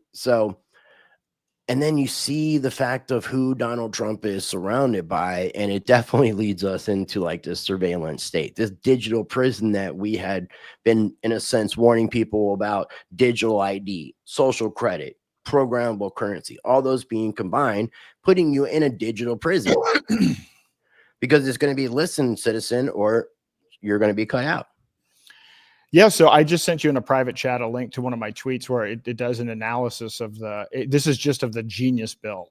then you see the fact of who Donald Trump is surrounded by, and it definitely leads us into like this surveillance state, this digital prison that we had been, in a sense, warning people about: digital ID, social credit, programmable currency, all those being combined, putting you in a digital prison because it's going to be listen, citizen, or you're going to be cut out. Yeah, so I just sent you in a private chat a link to one of my tweets where it does an analysis of this is just of the Genius bill.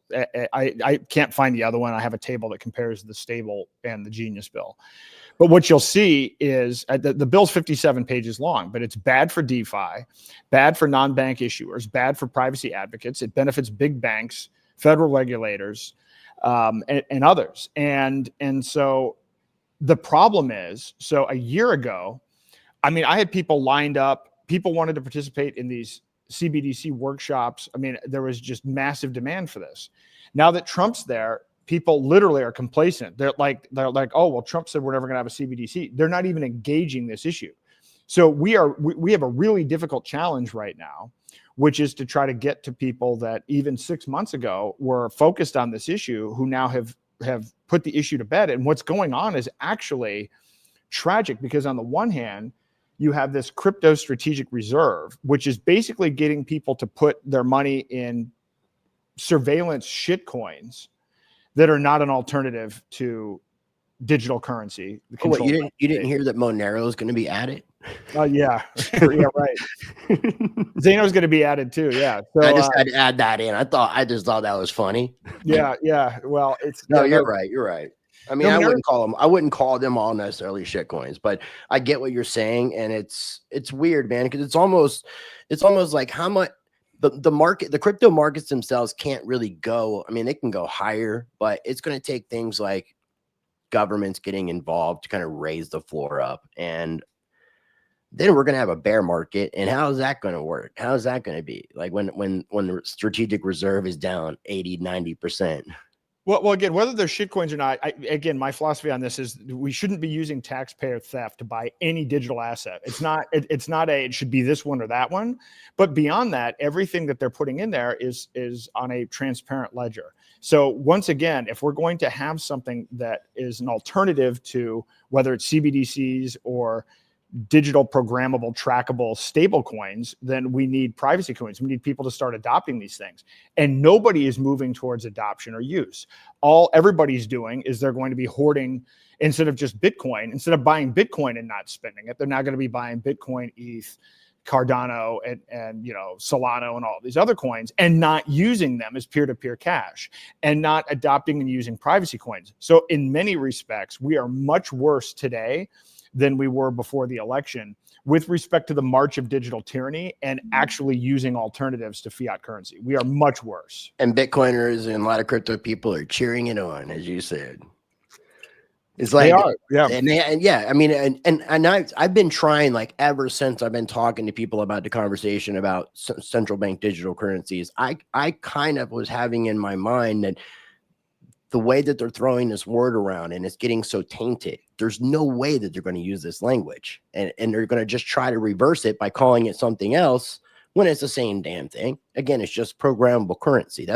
I can't find the other one. I have a table that compares the stable and the Genius bill. But what you'll see is the bill's 57 pages long, but it's bad for DeFi, bad for non-bank issuers, bad for privacy advocates. It benefits big banks, federal regulators, and others. And so the problem is, so a year ago, I mean, I had people lined up. People wanted to participate in these CBDC workshops. I mean, there was just massive demand for this. Now that Trump's there, people literally are complacent. They're like, oh, well, Trump said we're never going to have a CBDC. They're not even engaging this issue. So we have a really difficult challenge right now, which is to try to get to people that even 6 months ago were focused on this issue, who now have put the issue to bed. And what's going on is actually tragic, because on the one hand, you have this crypto strategic reserve, which is basically getting people to put their money in surveillance shitcoins that are not an alternative to digital currency. Oh, wait, you didn't hear that Monero is going to be added? Oh, yeah. Yeah, right. Zeno's going to be added too. Yeah. So I just had to add that in. I just thought that was funny. Yeah. Well, you're right. You're right. I mean, I wouldn't call them all necessarily shit coins, but I get what you're saying. And it's weird, man, because it's almost like how much the crypto markets themselves can't really go. I mean, they can go higher, but it's going to take things like governments getting involved to kind of raise the floor up. And then we're going to have a bear market. And how is that going to work? How is that going to be like when the strategic reserve is down 80-90%? Well, again, whether they're shitcoins or not, again, my philosophy on this is we shouldn't be using taxpayer theft to buy any digital asset. It's not it should be this one or that one. But beyond that, everything that they're putting in there is on a transparent ledger. So once again, if we're going to have something that is an alternative to whether it's CBDCs or digital programmable trackable stable coins, then we need privacy coins. We need people to start adopting these things, and nobody is moving towards adoption or use. All everybody's doing is they're going to be hoarding, instead of just Bitcoin, instead of buying Bitcoin and not spending it, they're now going to be buying Bitcoin, ETH, Cardano, and Solano and all these other coins, and not using them as peer-to-peer cash, and not adopting and using privacy coins. So in many respects, we are much worse today than we were before the election with respect to the march of digital tyranny and actually using alternatives to fiat currency. We are much worse. And Bitcoiners and a lot of crypto people are cheering it on, as you said. It's like, they are, yeah. I mean, and I've been trying, like, ever since I've been talking to people about the conversation about central bank digital currencies. I kind of was having in my mind that the way that they're throwing this word around and it's getting so tainted, there's no way that they're going to use this language, and they're going to just try to reverse it by calling it something else when it's the same damn thing. Again, it's just programmable currency.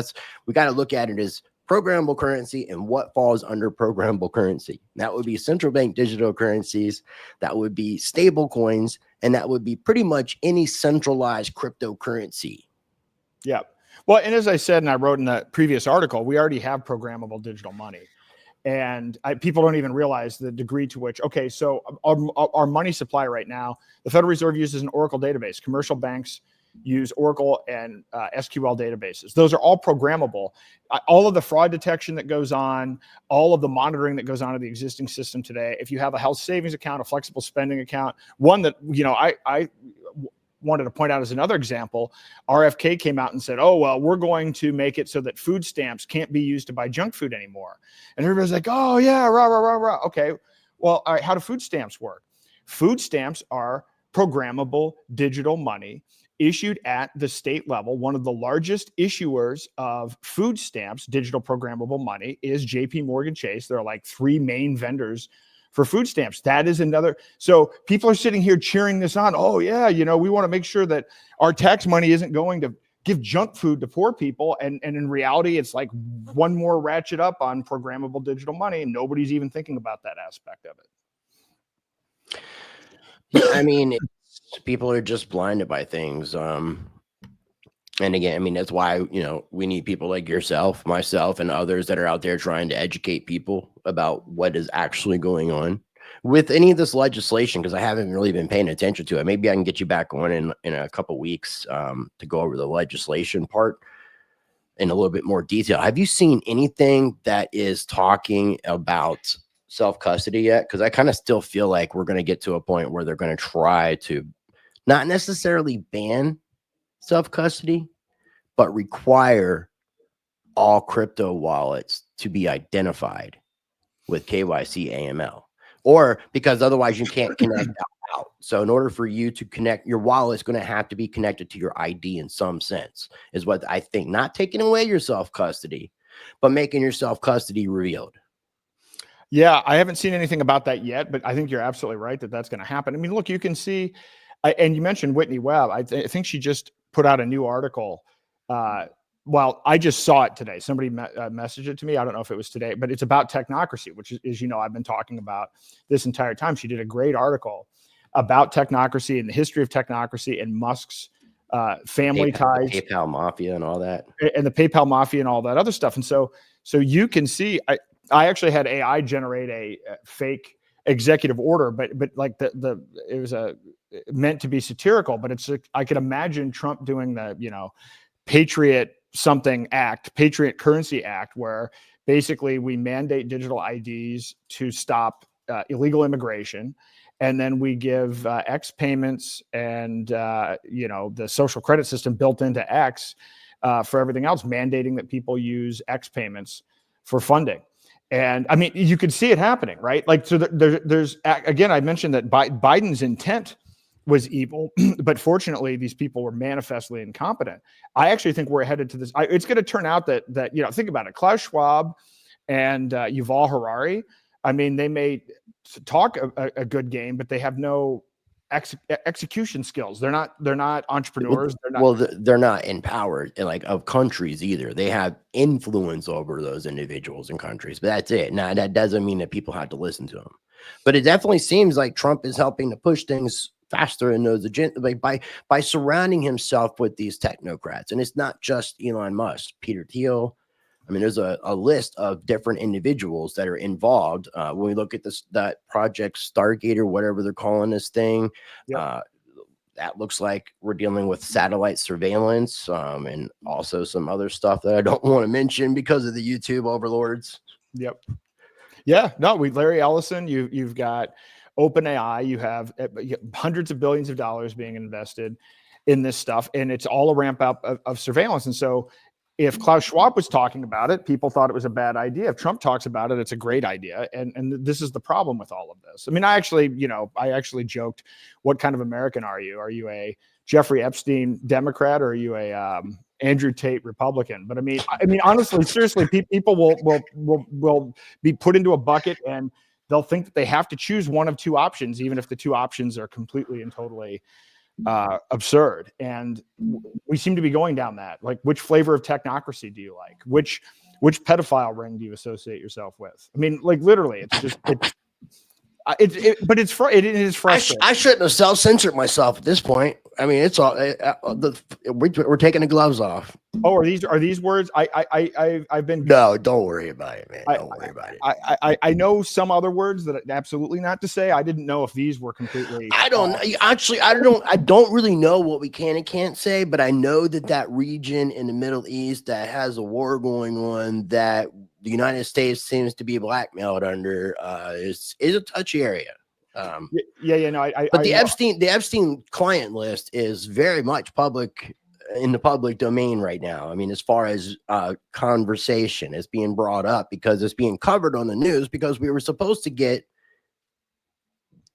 We got to look at it as programmable currency and what falls under programmable currency. That would be central bank digital currencies, that would be stable coins, and that would be pretty much any centralized cryptocurrency. Yeah. Well, and as I said, and I wrote in the previous article, we already have programmable digital money. And people don't even realize the degree to which, okay, so our money supply right now, the Federal Reserve uses an Oracle database. Commercial banks use Oracle and SQL databases. Those are all programmable. All of the fraud detection that goes on, all of the monitoring that goes on in the existing system today. If you have a health savings account, a flexible spending account, one that, I wanted to point out as another example, RFK came out and said, oh, well, we're going to make it so that food stamps can't be used to buy junk food anymore. And everybody's like, oh, yeah, rah, rah, rah, rah. Okay, well, all right, how do food stamps work? Food stamps are programmable digital money. issued at the state level. One of the largest issuers of food stamps, digital programmable money, is JP Morgan Chase. There are like 3 main vendors for food stamps. That is another. So people are sitting here cheering this on. Oh yeah, we want to make sure that our tax money isn't going to give junk food to poor people. And in reality, it's like one more ratchet up on programmable digital money, and nobody's even thinking about that aspect of it. Yeah, I mean, people are just blinded by things. And again, I mean, that's why, we need people like yourself, myself, and others that are out there trying to educate people about what is actually going on with any of this legislation, because I haven't really been paying attention to it. Maybe I can get you back on in a couple weeks to go over the legislation part in a little bit more detail. Have you seen anything that is talking about self-custody yet? Because I kind of still feel like we're going to get to a point where they're going to try to not necessarily ban self-custody, but require all crypto wallets to be identified with KYC AML, or because otherwise you can't connect out. So in order for you to connect, your wallet is going to have to be connected to your ID in some sense, is what I think. Not taking away your self-custody, but making your self-custody revealed. Yeah, I haven't seen anything about that yet, but I think you're absolutely right that that's going to happen. I mean, look, you can see, and you mentioned Whitney Webb. I think she just put out a new article. Well, I just saw it today. Somebody messaged it to me. I don't know if it was today, but it's about technocracy, which is, I've been talking about this entire time. She did a great article about technocracy and the history of technocracy and Musk's family ties, PayPal mafia and all that, and the PayPal mafia and all that other stuff. And so you can see, I actually had AI generate a fake executive order, but like it was meant to be satirical, but I could imagine Trump doing the, Patriot something act, Patriot Currency Act, where basically we mandate digital IDs to stop illegal immigration. And then we give X payments and, the social credit system built into X for everything else, mandating that people use X payments for funding. And I mean, you could see it happening, right? Like, so there's, again, I mentioned that Biden's intent was evil, but fortunately, these people were manifestly incompetent. I actually think we're headed to this. It's going to turn out that think about it. Klaus Schwab and Yuval Harari. I mean, they may talk a good game, but they have no execution skills. They're not entrepreneurs. They're not in power of countries either. They have influence over those individuals and countries, but that's it. Now, that doesn't mean that people have to listen to them, but it definitely seems like Trump is helping to push things faster in those agendas by surrounding himself with these technocrats. And it's not just Elon Musk, Peter Thiel. I mean, there's a list of different individuals that are involved. When we look at that Project Stargate or whatever they're calling this thing, yep. That looks like we're dealing with satellite surveillance and also some other stuff that I don't want to mention because of the YouTube overlords. Yep. Yeah. No, Larry Ellison, you've got OpenAI, you have hundreds of billions of dollars being invested in this stuff, and it's all a ramp up of surveillance. And so if Klaus Schwab was talking about it, people thought it was a bad idea. If Trump talks about it, it's a great idea. And this is the problem with all of this. I mean, I actually joked, what kind of American are you? Are you a Jeffrey Epstein Democrat, or are you a Andrew Tate Republican? But I mean, honestly, seriously, people will be put into a bucket, and they'll think that they have to choose one of two options, even if the two options are completely and totally absurd. And we seem to be going down that. Like, which flavor of technocracy do you like? Which pedophile ring do you associate yourself with? I mean, like, literally, it's just but it is frustrating. I shouldn't have self-censored myself at this point. I mean, it's all we're taking the gloves off. Oh, are these words? I've been. No, don't worry about it, man. Don't worry about it. I know some other words that absolutely not to say. I didn't know if these were completely. I don't actually. I don't really know what we can and can't say, but I know that region in the Middle East that has a war going on that the United States seems to be blackmailed under is a touchy area. No. But the Epstein client list is very much in the public domain right now. I mean, as far as conversation is being brought up because it's being covered on the news, because we were supposed to get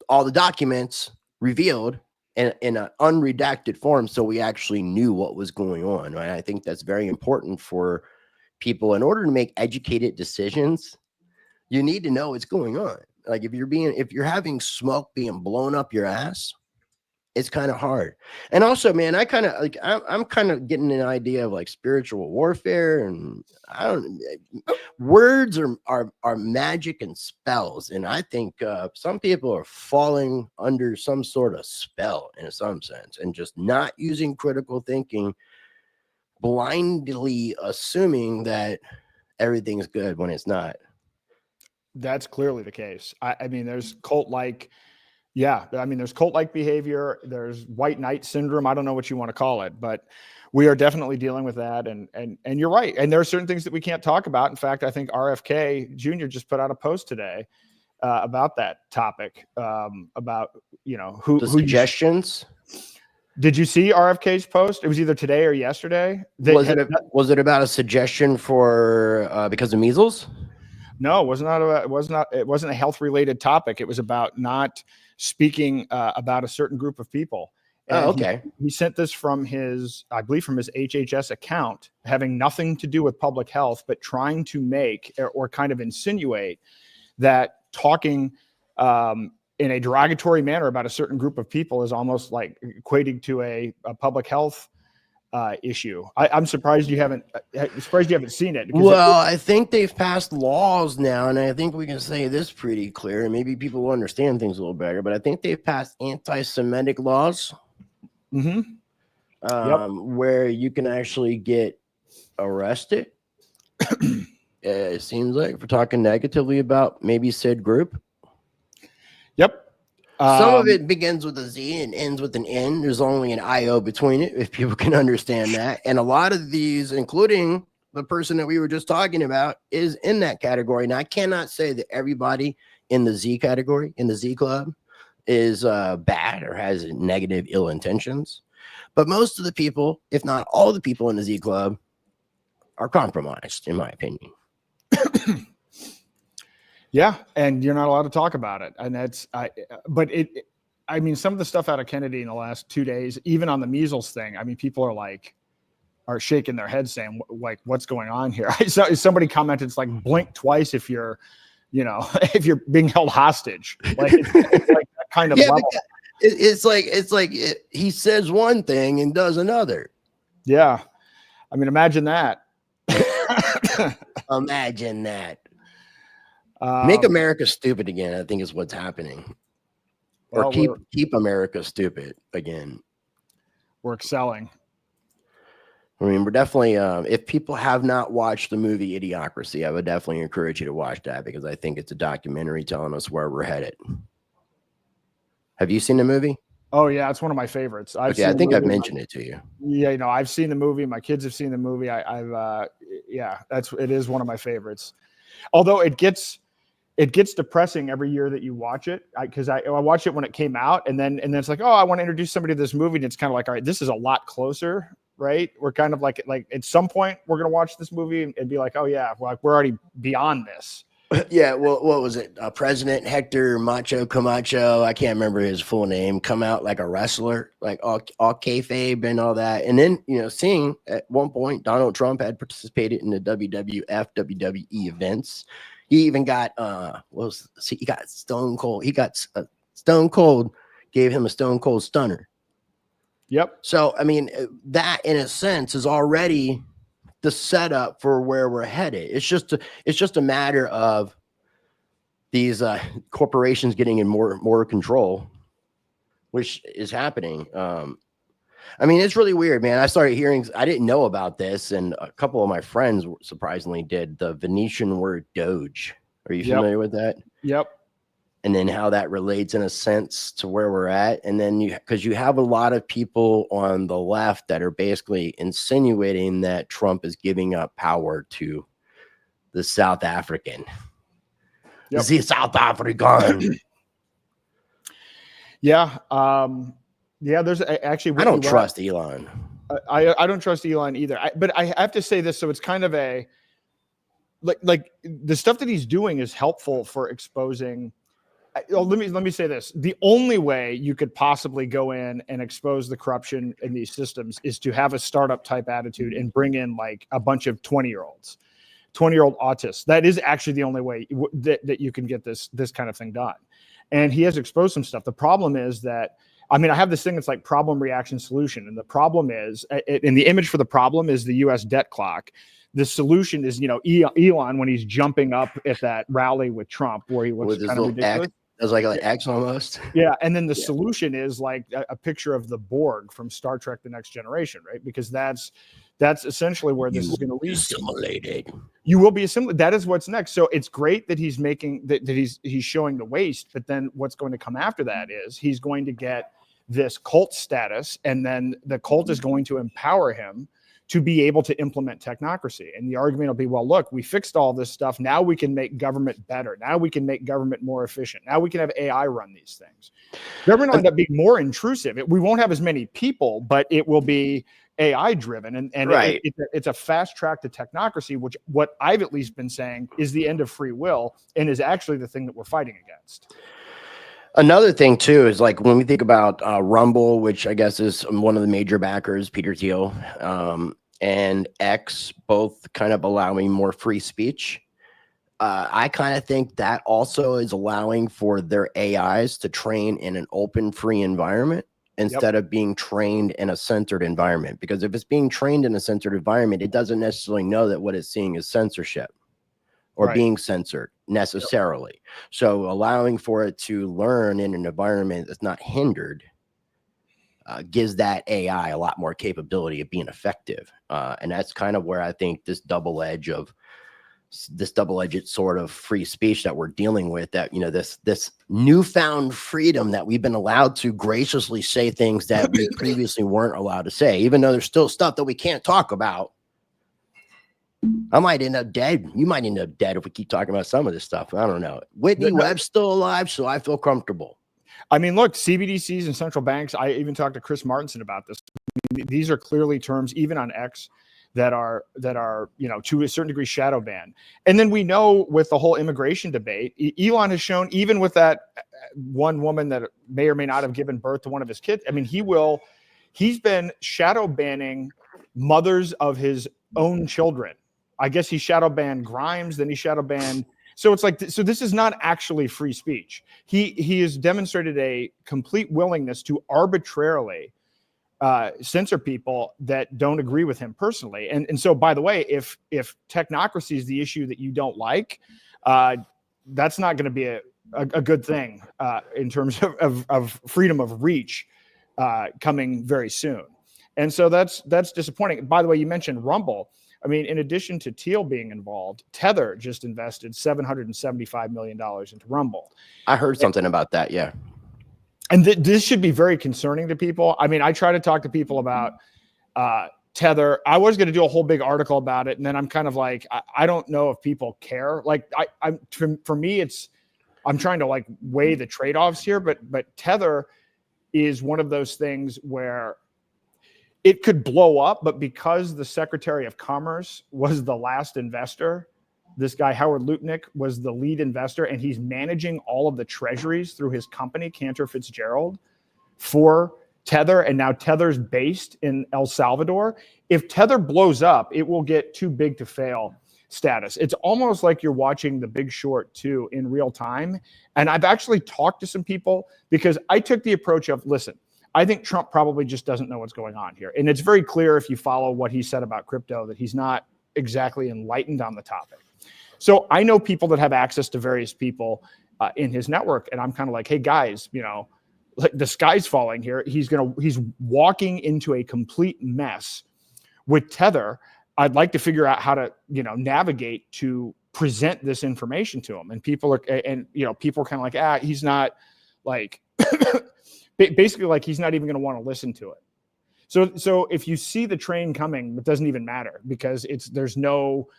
all the documents revealed in an unredacted form, so we actually knew what was going on. Right? I think that's very important for people. In order to make educated decisions, you need to know what's going on. Like if you're having smoke being blown up your ass, it's kind of hard. And also, man, I'm kind of getting an idea of like spiritual warfare, and I don't words are magic and spells, and I think some people are falling under some sort of spell in some sense, and just not using critical thinking, blindly assuming that everything's good when it's not. That's clearly the case. I mean, there's cult-like, yeah. I mean, there's cult-like behavior. There's white knight syndrome. I don't know what you want to call it, but we are definitely dealing with that. And you're right. And there are certain things that we can't talk about. In fact, I think RFK Jr. just put out a post today about that topic. About who suggestions. Did you see RFK's post? It was either today or yesterday. Was it about a suggestion for because of measles? No, it wasn't a health related topic. It was about not speaking about a certain group of people. And okay. He sent this from I believe from his HHS account, having nothing to do with public health, but trying to make or kind of insinuate that talking in a derogatory manner about a certain group of people is almost like equating to a public health issue. I'm surprised you haven't seen it. Well, I think they've passed laws now, and I think we can say this pretty clear, and maybe people will understand things a little better, but I think they've passed anti-Semitic laws where you can actually get arrested. It seems like for talking negatively about maybe said group. Yep. Some of it begins with a Z and ends with an N. There's only an IO between it, if people can understand that. And a lot of these, including the person that we were just talking about, is in that category. Now, I cannot say that everybody in the Z category, in the Z club, is bad or has negative ill intentions. But most of the people, if not all the people in the Z club, are compromised, in my opinion. Yeah, and you're not allowed to talk about it, and I mean, some of the stuff out of Kennedy in the last 2 days, even on the measles thing, I mean, people are shaking their heads saying, like, what's going on here? Somebody commented, it's like blink twice if you're being held hostage, like it's like that kind of level. It's like he says one thing and does another. Yeah, I mean, imagine that. Imagine that. Make America stupid again, I think is what's happening. Or keep America stupid again. We're excelling. I mean, we're definitely, if people have not watched the movie Idiocracy, I would definitely encourage you to watch that, because I think it's a documentary telling us where we're headed. Have you seen the movie? Oh, yeah, it's one of my favorites. I think I've mentioned it to you. Yeah, I've seen the movie. My kids have seen the movie. It is one of my favorites. Although it gets depressing every year that you watch it, because I watched it when it came out, and then it's like, oh, I want to introduce somebody to this movie, and it's kind of like, all right, this is a lot closer, right? We're kind of like at some point we're gonna watch this movie and be like, oh yeah, we're already beyond this. Yeah, well, what was it? President Hector Macho Camacho, I can't remember his full name, come out like a wrestler, like all kayfabe and all that. And then, seeing at one point Donald Trump had participated in the WWF, WWE events. He even got, he got Stone Cold. He got Stone Cold, gave him a Stone Cold Stunner. Yep. So, I mean, that in a sense is already the setup for where we're headed. It's just a matter of these corporations getting in more control, which is happening. I mean, it's really weird, man. I started hearing, I didn't know about this, and a couple of my friends surprisingly did, the Venetian word Doge. Are you familiar with that? Yep. And then how that relates in a sense to where we're at. And then because you have a lot of people on the left that are basically insinuating that Trump is giving up power to the South African. Yep. The South African. Yeah. Yeah, there's actually, I don't trust Elon. I don't trust Elon either. But I have to say this. So it's kind of a, like the stuff that he's doing is helpful for exposing. let me say this. The only way you could possibly go in and expose the corruption in these systems is to have a startup type attitude and bring in like a bunch of 20-year-old autists. That is actually the only way that you can get this kind of thing done. And he has exposed some stuff. The problem is that, I mean, I have this thing that's like problem, reaction, solution. And the problem is, and the image for the problem is the US debt clock. The solution is, Elon when he's jumping up at that rally with Trump where he looks kind of ridiculous. It was like X almost. Yeah. And then the solution is like a picture of the Borg from Star Trek: The Next Generation, right? Because that's essentially where this is going to lead. Assimilated. You will be assimilated. That is what's next. So it's great that he's making that he's showing the waste, but then what's going to come after that is he's going to get this cult status, and then the cult is going to empower him to be able to implement technocracy. And the argument will be, well, look, we fixed all this stuff. Now we can make government better. Now we can make government more efficient. Now we can have AI run these things. Government will end up being more intrusive. We won't have as many people, but it will be AI driven. And right. It's a fast track to technocracy, which what I've at least been saying is the end of free will and is actually the thing that we're fighting against. Another thing too is like when we think about Rumble, which I guess is one of the major backers, Peter Thiel, and X, both kind of allowing more free speech. I kind of think that also is allowing for their AIs to train in an open, free environment instead of being trained in a censored environment. Because if it's being trained in a censored environment, it doesn't necessarily know that what it's seeing is censorship or being censored necessarily. So allowing for it to learn in an environment that's not hindered gives that AI a lot more capability of being effective. And that's kind of where I think this double-edged sort of free speech that we're dealing with, that, this newfound freedom that we've been allowed to graciously say things that we previously weren't allowed to say, even though there's still stuff that we can't talk about. I might end up dead. You might end up dead if we keep talking about some of this stuff. I don't know. Whitney Webb's still alive, so I feel comfortable. I mean, look, CBDCs and central banks, I even talked to Chris Martinson about this. I mean, these are clearly terms, even on X, that are, to a certain degree shadow banned. And then we know with the whole immigration debate, Elon has shown, even with that one woman that may or may not have given birth to one of his kids, I mean, he's been shadow banning mothers of his own children. I guess he shadow banned Grimes, then he shadow banned. So it's like, so this is not actually free speech. He has demonstrated a complete willingness to arbitrarily censor people that don't agree with him personally. And so, by the way, if technocracy is the issue that you don't like, that's not going to be a good thing in terms of freedom of reach coming very soon. And so that's disappointing. By the way, you mentioned Rumble. I mean, in addition to Thiel being involved, Tether just invested $775 million into Rumble. I heard something about that, yeah. And this should be very concerning to people. I mean, I try to talk to people about Tether. I was going to do a whole big article about it, and then I'm kind of like, I don't know if people care. Like, for me, I'm trying to like weigh the trade-offs here, but Tether is one of those things where it could blow up, but because the Secretary of Commerce was the last investor, this guy, Howard Lutnick, was the lead investor, and he's managing all of the treasuries through his company, Cantor Fitzgerald, for Tether, and now Tether's based in El Salvador. If Tether blows up, it will get too big to fail status. It's almost like you're watching The Big Short 2 in real time. And I've actually talked to some people because I took the approach of, listen, I think Trump probably just doesn't know what's going on here. And it's very clear if you follow what he said about crypto that he's not exactly enlightened on the topic. So I know people that have access to various people in his network. And I'm kind of like, hey, guys, like the sky's falling here. He's walking into a complete mess with Tether. I'd like to figure out how to, navigate to present this information to him. And people are kind of like, he's not like... Basically, like he's not even going to want to listen to it. So if you see the train coming, it doesn't even matter because there's no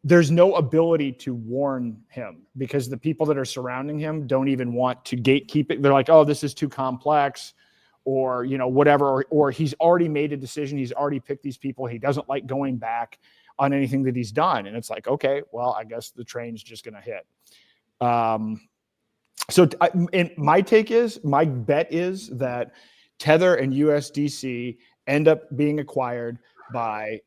ability to warn him because the people that are surrounding him don't even want to gatekeep it. They're like, oh, this is too complex, or whatever, or he's already made a decision. He's already picked these people. He doesn't like going back on anything that he's done. And it's like, okay, well, I guess the train's just going to hit. My bet is that Tether and USDC end up being acquired by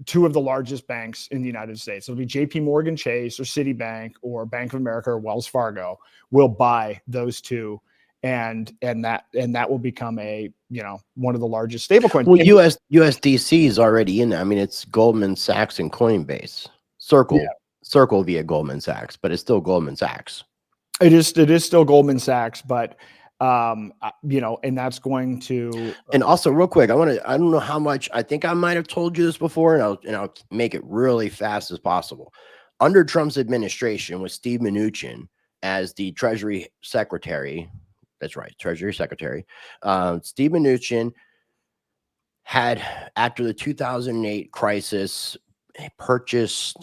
two of the largest banks in the United States. It'll be JP Morgan Chase or Citibank or Bank of America or Wells Fargo will buy those two. And that will become one of the largest stablecoins. Well, USDC is already in there. I mean, it's Goldman Sachs and Coinbase. Circle via Goldman Sachs, but it's still Goldman Sachs. It is still Goldman Sachs, but and that's going to. And also, real quick, I don't know how much. I think I might have told you this before, and I'll make it really fast as possible. Under Trump's administration, with Steve Mnuchin as the Treasury Secretary. That's right, Treasury Secretary. Steve Mnuchin had, after the 2008 crisis, purchased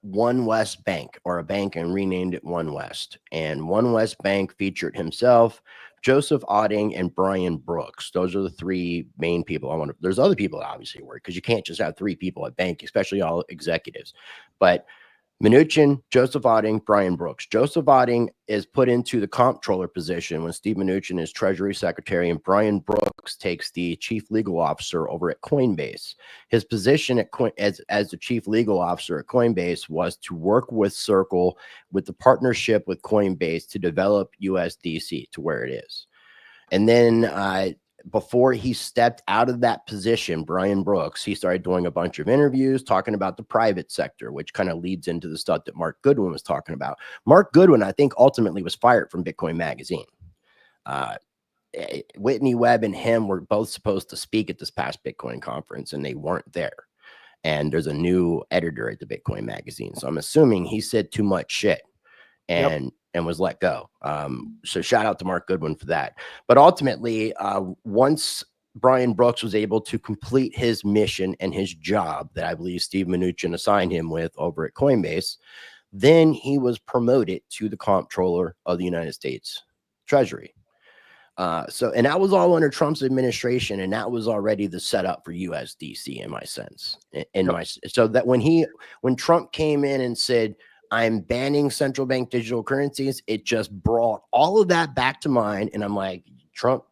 One West Bank, or a bank, and renamed it One West. And One West Bank featured himself, Joseph Otting, and Brian Brooks. Those are the three main people. There's other people that obviously work, because you can't just have three people at bank, especially all executives. But Mnuchin, Joseph Otting, Brian Brooks. Joseph Otting is put into the comptroller position when Steve Mnuchin is Treasury Secretary, and Brian Brooks takes the chief legal officer over at Coinbase. His position as the chief legal officer at Coinbase was to work with Circle, with the partnership with Coinbase, to develop USDC to where it is. And then before he stepped out of that position, Brian Brooks, he started doing a bunch of interviews talking about the private sector, which kind of leads into the stuff that Mark Goodwin was talking about. Mark Goodwin, I think, ultimately was fired from Bitcoin Magazine. Whitney Webb and him were both supposed to speak at this past Bitcoin conference, and they weren't there. And there's a new editor at the Bitcoin Magazine. So I'm assuming he said too much shit and was let go. So shout out to Mark Goodwin for that. But ultimately, once Brian Brooks was able to complete his mission and his job that I believe Steve Mnuchin assigned him with over at Coinbase, then he was promoted to the comptroller of the United States Treasury. And that was all under Trump's administration, and that was already the setup for USDC, in my sense. So that when Trump came in and said, I'm banning central bank digital currencies, it just brought all of that back to mind. And I'm like, Trump,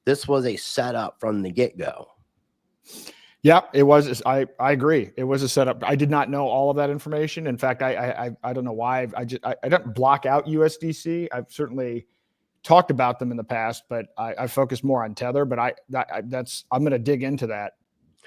this was a setup from the get-go. Yeah, it was. I agree. It was a setup. I did not know all of that information. In fact, I don't know why. I don't block out USDC. I've certainly talked about them in the past, but I focus more on Tether. But I'm going to dig into that.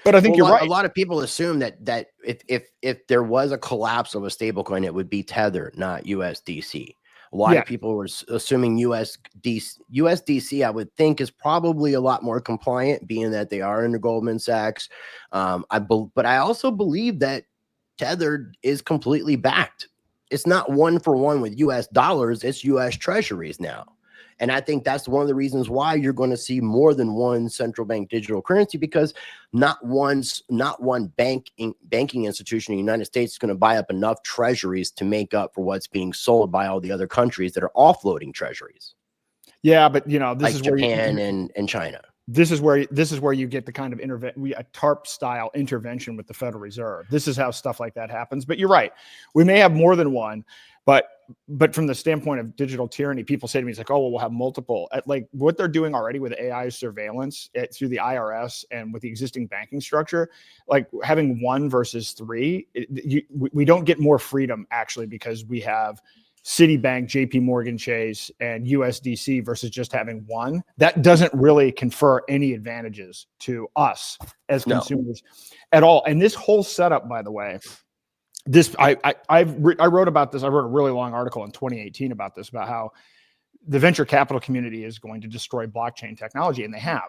But I think you're right. A lot of people assume that if there was a collapse of a stablecoin, it would be Tether, not USDC. A lot of people were assuming USDC, I would think, is probably a lot more compliant, being that they are under Goldman Sachs. But I also believe that Tether is completely backed. It's not one for one with US dollars. It's US treasuries now. And I think that's one of the reasons why you're going to see more than one central bank digital currency, because not one banking institution in the United States is going to buy up enough treasuries to make up for what's being sold by all the other countries that are offloading treasuries. Yeah, but this like is Japan and China. This is where you get the kind of a TARP style intervention with the Federal Reserve. This is how stuff like that happens. But you're right. We may have more than one, but from the standpoint of digital tyranny, people say to me, it's like, oh, well, we'll have multiple. Like what they're doing already with AI surveillance through the IRS and with the existing banking structure, like having one versus three, we don't get more freedom actually, because we have Citibank, JP Morgan Chase, and USDC versus just having one. That doesn't really confer any advantages to us as consumers at all. And this whole setup, by the way, I wrote about this. I wrote a really long article in 2018 about this, about how the venture capital community is going to destroy blockchain technology, and they have.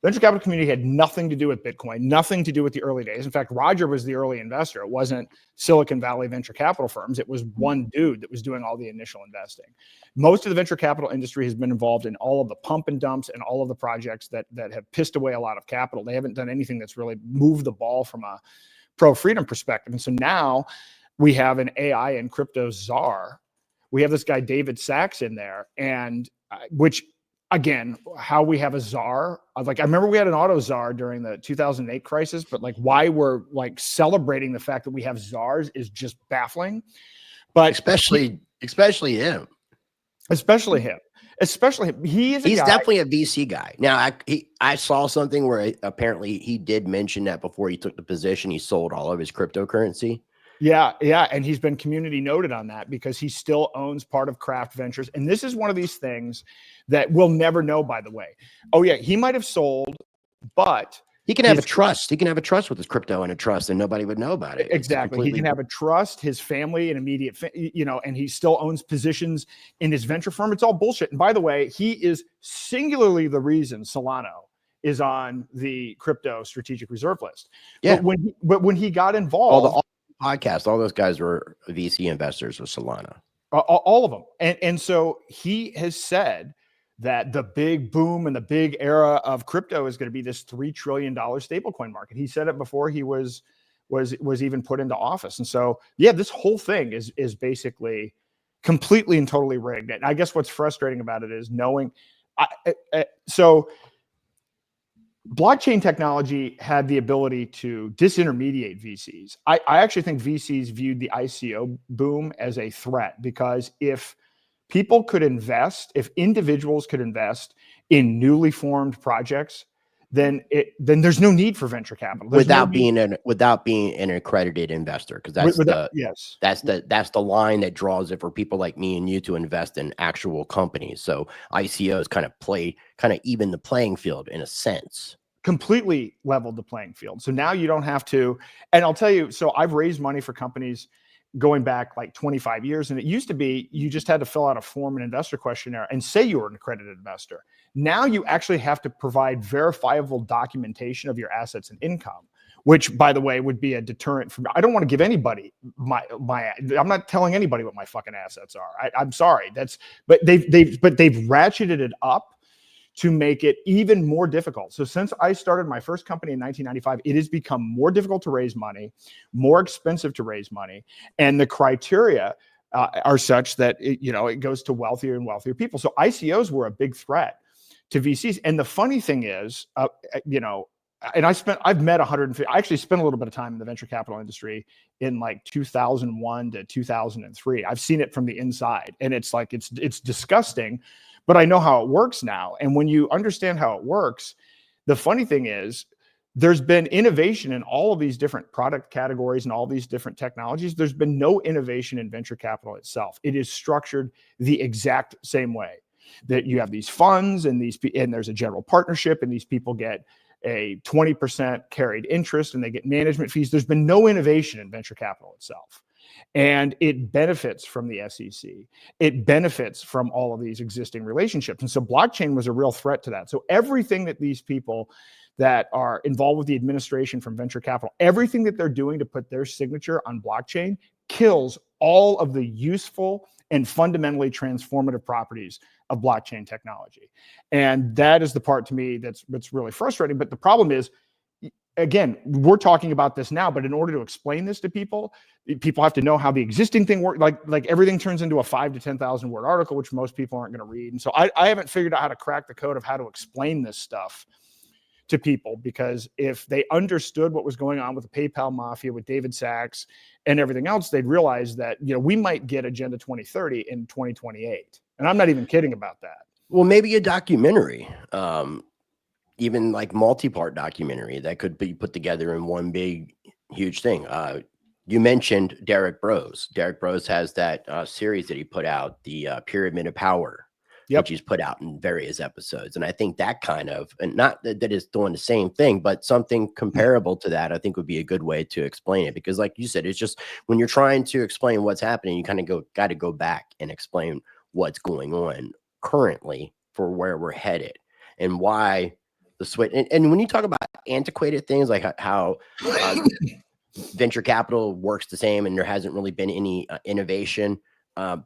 Venture capital community had nothing to do with Bitcoin, nothing to do with the early days. In fact, Roger was the early investor. It wasn't Silicon Valley venture capital firms. It was one dude that was doing all the initial investing. Most of the venture capital industry has been involved in all of the pump and dumps and all of the projects that have pissed away a lot of capital. They haven't done anything that's really moved the ball from a pro-freedom perspective. And so now we have an AI and crypto czar. We have this guy, David Sachs, in there, and which, again, how we have a czar. I remember we had an auto czar during the 2008 crisis, but like why we're like celebrating the fact that we have czars is just baffling. But especially Especially him. Especially him. Especially him. He's definitely a VC guy. Now, I saw something where apparently he did mention that before he took the position, he sold all of his cryptocurrency. Yeah. And he's been community noted on that because he still owns part of Craft Ventures. And this is one of these things that we'll never know, by the way. Oh, yeah, he might have sold, but he can have a trust. He can have a trust with his crypto and a trust, and nobody would know about it. Exactly. He can have a trust, his family and immediate, and he still owns positions in his venture firm. It's all bullshit. And by the way, he is singularly the reason Solana is on the crypto strategic reserve list. Yeah. But when he got involved, all the podcasts, all those guys were VC investors with Solana. All of them. And so he has said that the big boom and the big era of crypto is going to be this $3 trillion stablecoin market. He said it before he was even put into office. And so, yeah, this whole thing is basically completely and totally rigged. And I guess what's frustrating about it is knowing. So blockchain technology had the ability to disintermediate VCs. I actually think VCs viewed the ICO boom as a threat because if people could invest, if individuals could invest in newly formed projects, then there's no need for venture capital. Without being an accredited investor, because that's the line that draws it for people like me and you to invest in actual companies. So ICOs kind of even the playing field in a sense. Completely leveled the playing field. So now you don't have to, and I'll tell you, so I've raised money for companies going back like 25 years. And it used to be, you just had to fill out a form and investor questionnaire and say you were an accredited investor. Now you actually have to provide verifiable documentation of your assets and income, which by the way, would be a deterrent from, I don't want to give anybody I'm not telling anybody what my fucking assets are. I'm sorry. But they've ratcheted it up to make it even more difficult. So since I started my first company in 1995, it has become more difficult to raise money, more expensive to raise money. And the criteria are such that, it goes to wealthier and wealthier people. So ICOs were a big threat to VCs. And the funny thing is, and I've met 150, I actually spent a little bit of time in the venture capital industry in like 2001 to 2003. I've seen it from the inside and it's like, it's disgusting, but I know how it works now. And when you understand how it works, the funny thing is there's been innovation in all of these different product categories and all these different technologies. There's been no innovation in venture capital itself. It is structured the exact same way that you have these funds and there's a general partnership and these people get a 20% carried interest and they get management fees. There's been no innovation in venture capital itself. And it benefits from the SEC. It benefits from all of these existing relationships. And so blockchain was a real threat to that. So everything that these people that are involved with the administration from venture capital, everything that they're doing to put their signature on blockchain kills all of the useful and fundamentally transformative properties of blockchain technology. And that is the part to me that's really frustrating. But the problem is, again, we're talking about this now, but in order to explain this to people have to know how the existing thing works. Like everything turns into a 5,000 to 10,000 word article, which most people aren't going to read. And so I haven't figured out how to crack the code of how to explain this stuff to people, because if they understood what was going on with the PayPal mafia, with David Sachs and everything else, they'd realize that, we might get Agenda 2030 in 2028. And I'm not even kidding about that. Well, maybe a documentary, even like multi-part documentary that could be put together in one big, huge thing. You mentioned Derek Bros. Derek Bros has that series that he put out, the Pyramid of Power, which he's put out in various episodes. And I think that kind of, and not that it's doing the same thing, but something comparable to that, I think would be a good way to explain it. Because like you said, it's just when you're trying to explain what's happening, you kind of got to go back and explain what's going on currently for where we're headed and why the switch. And when you talk about antiquated things like how venture capital works the same and there hasn't really been any innovation,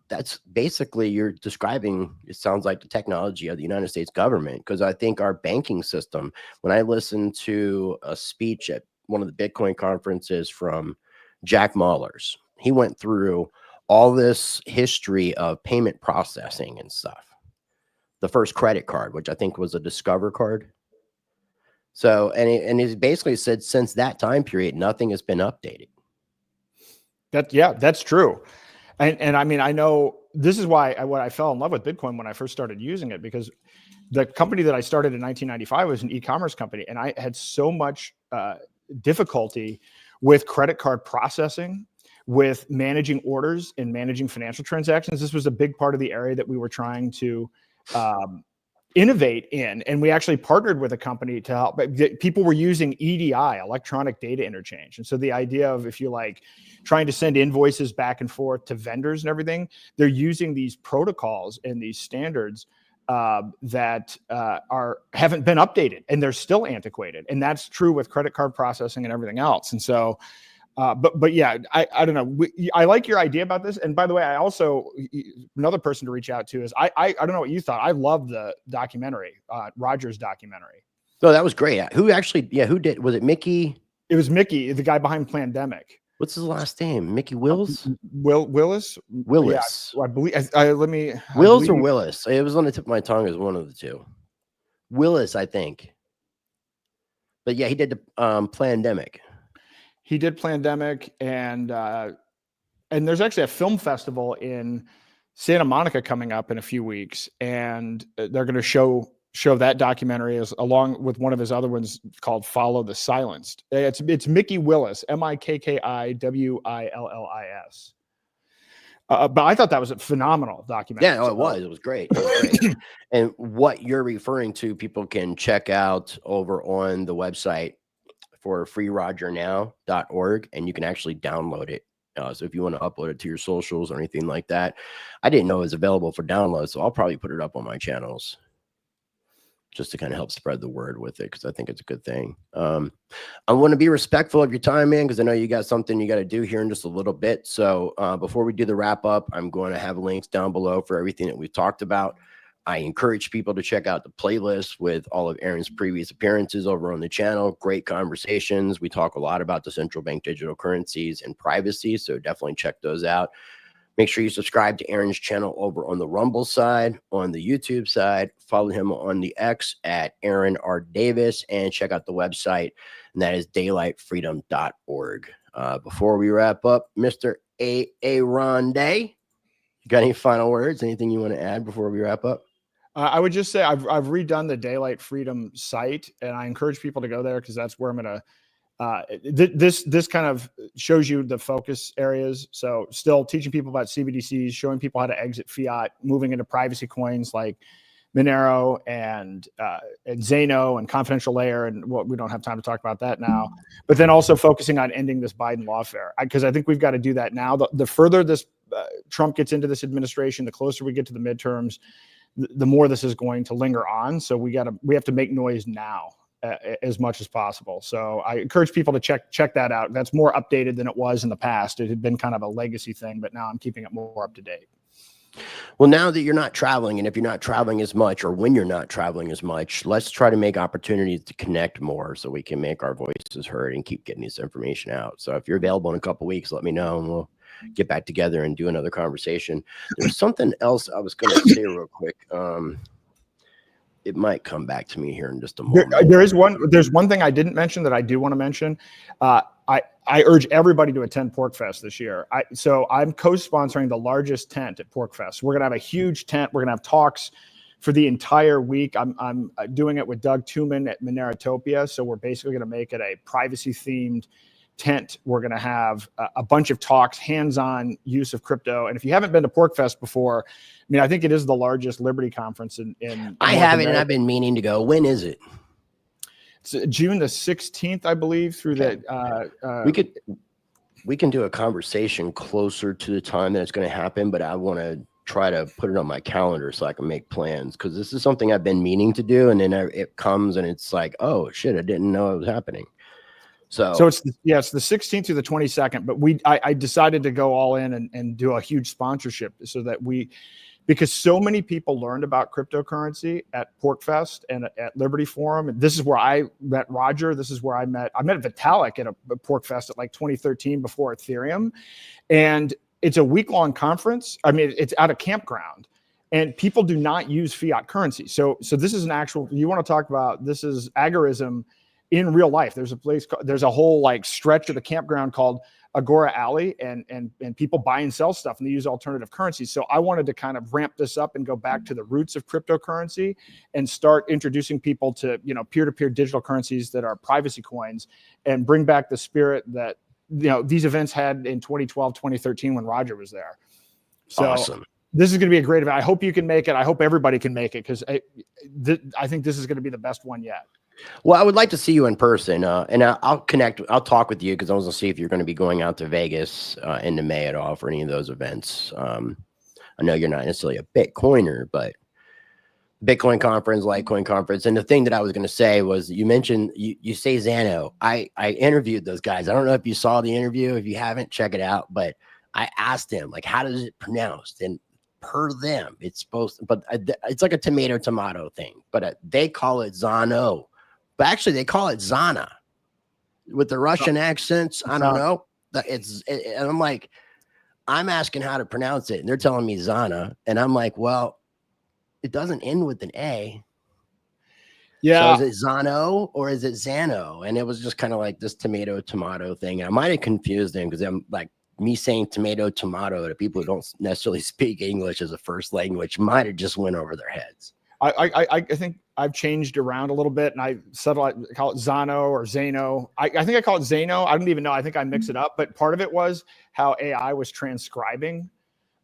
that's basically, you're describing, it sounds like the technology of the United States government. Because I think our banking system, when I listened to a speech at one of the Bitcoin conferences from Jack Mallers, he went through all this history of payment processing and stuff. The first credit card, which I think was a Discover card. So, and he basically said since that time period, nothing has been updated. That's true. And I mean, I know this is why what I fell in love with Bitcoin when I first started using it, because the company that I started in 1995 was an e-commerce company, and I had so much difficulty with credit card processing, with managing orders and managing financial transactions. This was a big part of the area that we were trying to innovate in. And we actually partnered with a company to help. People were using EDI, electronic data interchange. And so the idea of, if you like, trying to send invoices back and forth to vendors and everything, they're using these protocols and these standards that haven't been updated, and they're still antiquated. And that's true with credit card processing and everything else. And so, but yeah, I don't know. I like your idea about this. And by the way, I also, another person to reach out to is, I don't know what you thought. I love the documentary, Roger's documentary. No, that was great. Who actually, who did, was it Mickey? It was Mickey, the guy behind Plandemic. What's his last name? Mickey Wills? Willis? Willis. Yeah, I believe, Wills or Willis? It was on the tip of my tongue as one of the two. Willis, I think. But yeah, he did the Plandemic. He did Plandemic, and there's actually a film festival in Santa Monica coming up in a few weeks, and they're going to show that documentary along with one of his other ones called Follow the Silenced. It's Mickey Willis, MIKKIWILLIS. But I thought that was a phenomenal documentary. Yeah, it was. It was great. And what you're referring to, people can check out over on the website for freerogernow.org, and you can actually download it. So if you want to upload it to your socials or anything like that, I didn't know it was available for download, so I'll probably put it up on my channels just to kind of help spread the word with it, because I think it's a good thing. I want to be respectful of your time, man, because I know you got something you got to do here in just a little bit. So before we do the wrap up, I'm going to have links down below for everything that we've talked about. I encourage people to check out the playlist with all of Aaron's previous appearances over on the channel. Great conversations. We talk a lot about the central bank digital currencies and privacy, so definitely check those out. Make sure you subscribe to Aaron's channel over on the Rumble side, on the YouTube side. Follow him on the X at Aaron R. Davis, and check out the website, and that is daylightfreedom.org. Before we wrap up, Mr. Aaron Day, you got any final words? Anything you want to add before we wrap up? I would just say I've redone the Daylight Freedom site, and I encourage people to go there, because that's where I'm going to. This kind of shows you the focus areas. So still teaching people about CBDCs, showing people how to exit fiat, moving into privacy coins like Monero and Zano and Confidential Layer, and what we don't have time to talk about that now. But then also focusing on ending this Biden lawfare, because I think we've got to do that now. The further this Trump gets into this administration, the closer we get to the midterms, the more this is going to linger on. So we have to make noise now as much as possible. So I encourage people to check that out. That's more updated than it was in the past. It had been kind of a legacy thing, but now I'm keeping it more up to date. Well, now that you're not traveling, and if you're not traveling as much, or when you're not traveling as much, let's try to make opportunities to connect more so we can make our voices heard and keep getting this information out. So if you're available in a couple of weeks, let me know, and we'll get back together and do another conversation. There's something else I was going to say real quick. It might come back to me here in just a moment. There's one thing I didn't mention that I do want to mention. I urge everybody to attend PorcFest this year. So I'm co-sponsoring the largest tent at PorcFest. We're going to have a huge tent. We're going to have talks for the entire week. I'm doing it with Doug Tuman at Moneratopia. So we're basically going to make it a privacy themed tent. We're going to have a bunch of talks, hands-on use of crypto. And if you haven't been to PorcFest before, I mean, I think it is the largest Liberty conference in I haven't, and I've been meaning to go. When is it? It's June the 16th, I believe, through that. We can do a conversation closer to the time that it's going to happen, but I want to try to put it on my calendar so I can make plans, because this is something I've been meaning to do, and then it comes and it's like, oh shit, I didn't know it was happening. So it's the 16th through the 22nd, but I decided to go all in and do a huge sponsorship so that because so many people learned about cryptocurrency at PorcFest and at Liberty Forum. And this is where I met Roger. This is where I met Vitalik at a PorcFest at like 2013 before Ethereum. And it's a week-long conference. I mean, it's at a campground, and people do not use fiat currency. So this is you want to talk about, this is agorism in real life. There's a whole like stretch of the campground called Agora Alley and people buy and sell stuff, and they use alternative currencies. So I wanted to kind of ramp this up and go back to the roots of cryptocurrency and start introducing people to, you know, peer-to-peer digital currencies that are privacy coins, and bring back the spirit that, you know, these events had in 2012, 2013 when Roger was there. So Awesome. This is going to be a great event. I hope you can make it. I hope everybody can make it, because I think this is going to be the best one yet. Well, I would like to see you in person, and I'll connect. I'll talk with you, because I was going to see if you're going to be going out to Vegas into May at all for any of those events. I know you're not necessarily a Bitcoiner, but Bitcoin conference, Litecoin conference. And the thing that I was going to say was, you mentioned, you say Xano. I interviewed those guys. I don't know if you saw the interview. If you haven't, check it out. But I asked him, like, how does it pronounced? And per them, it's supposed to, but it's like a tomato thing, but they call it Xano, but actually they call it Zana with the Russian accents. I don't know. And I'm like, I'm asking how to pronounce it, and they're telling me Zana, and I'm like, well, it doesn't end with an A. Yeah. So is it Zano or is it Xano? And it was just kind of like this tomato thing. I might have confused them, because I'm like, me saying tomato to people who don't necessarily speak English as a first language might have just went over their heads. I think I've changed around a little bit, and I call it Zano or Zano. I think I call it Zano. I don't even know. I think I mix it up, but part of it was how AI was transcribing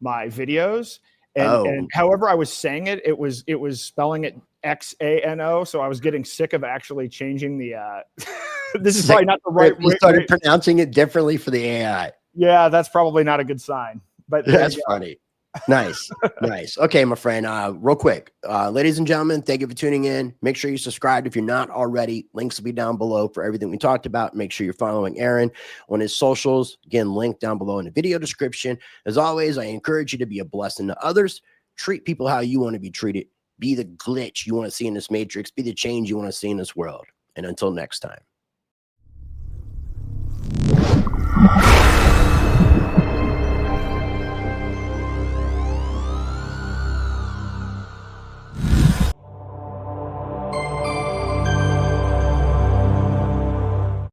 my videos, and however I was saying it, it was spelling it Xano. So I was getting sick of actually changing the. This is probably not the right way. You started pronouncing it differently for the AI. Yeah, that's probably not a good sign, but that's funny. Nice. Nice. Okay, my friend, real quick, ladies and gentlemen, thank you for tuning in. Make sure you subscribe if you're not already. Links will be down below for everything we talked about. Make sure you're following Aaron on his socials. Again, link down below in the video description. As always, I encourage you to be a blessing to others. Treat people how you want to be treated. Be the glitch you want to see in this matrix. Be the change you want to see in this world. And until next time.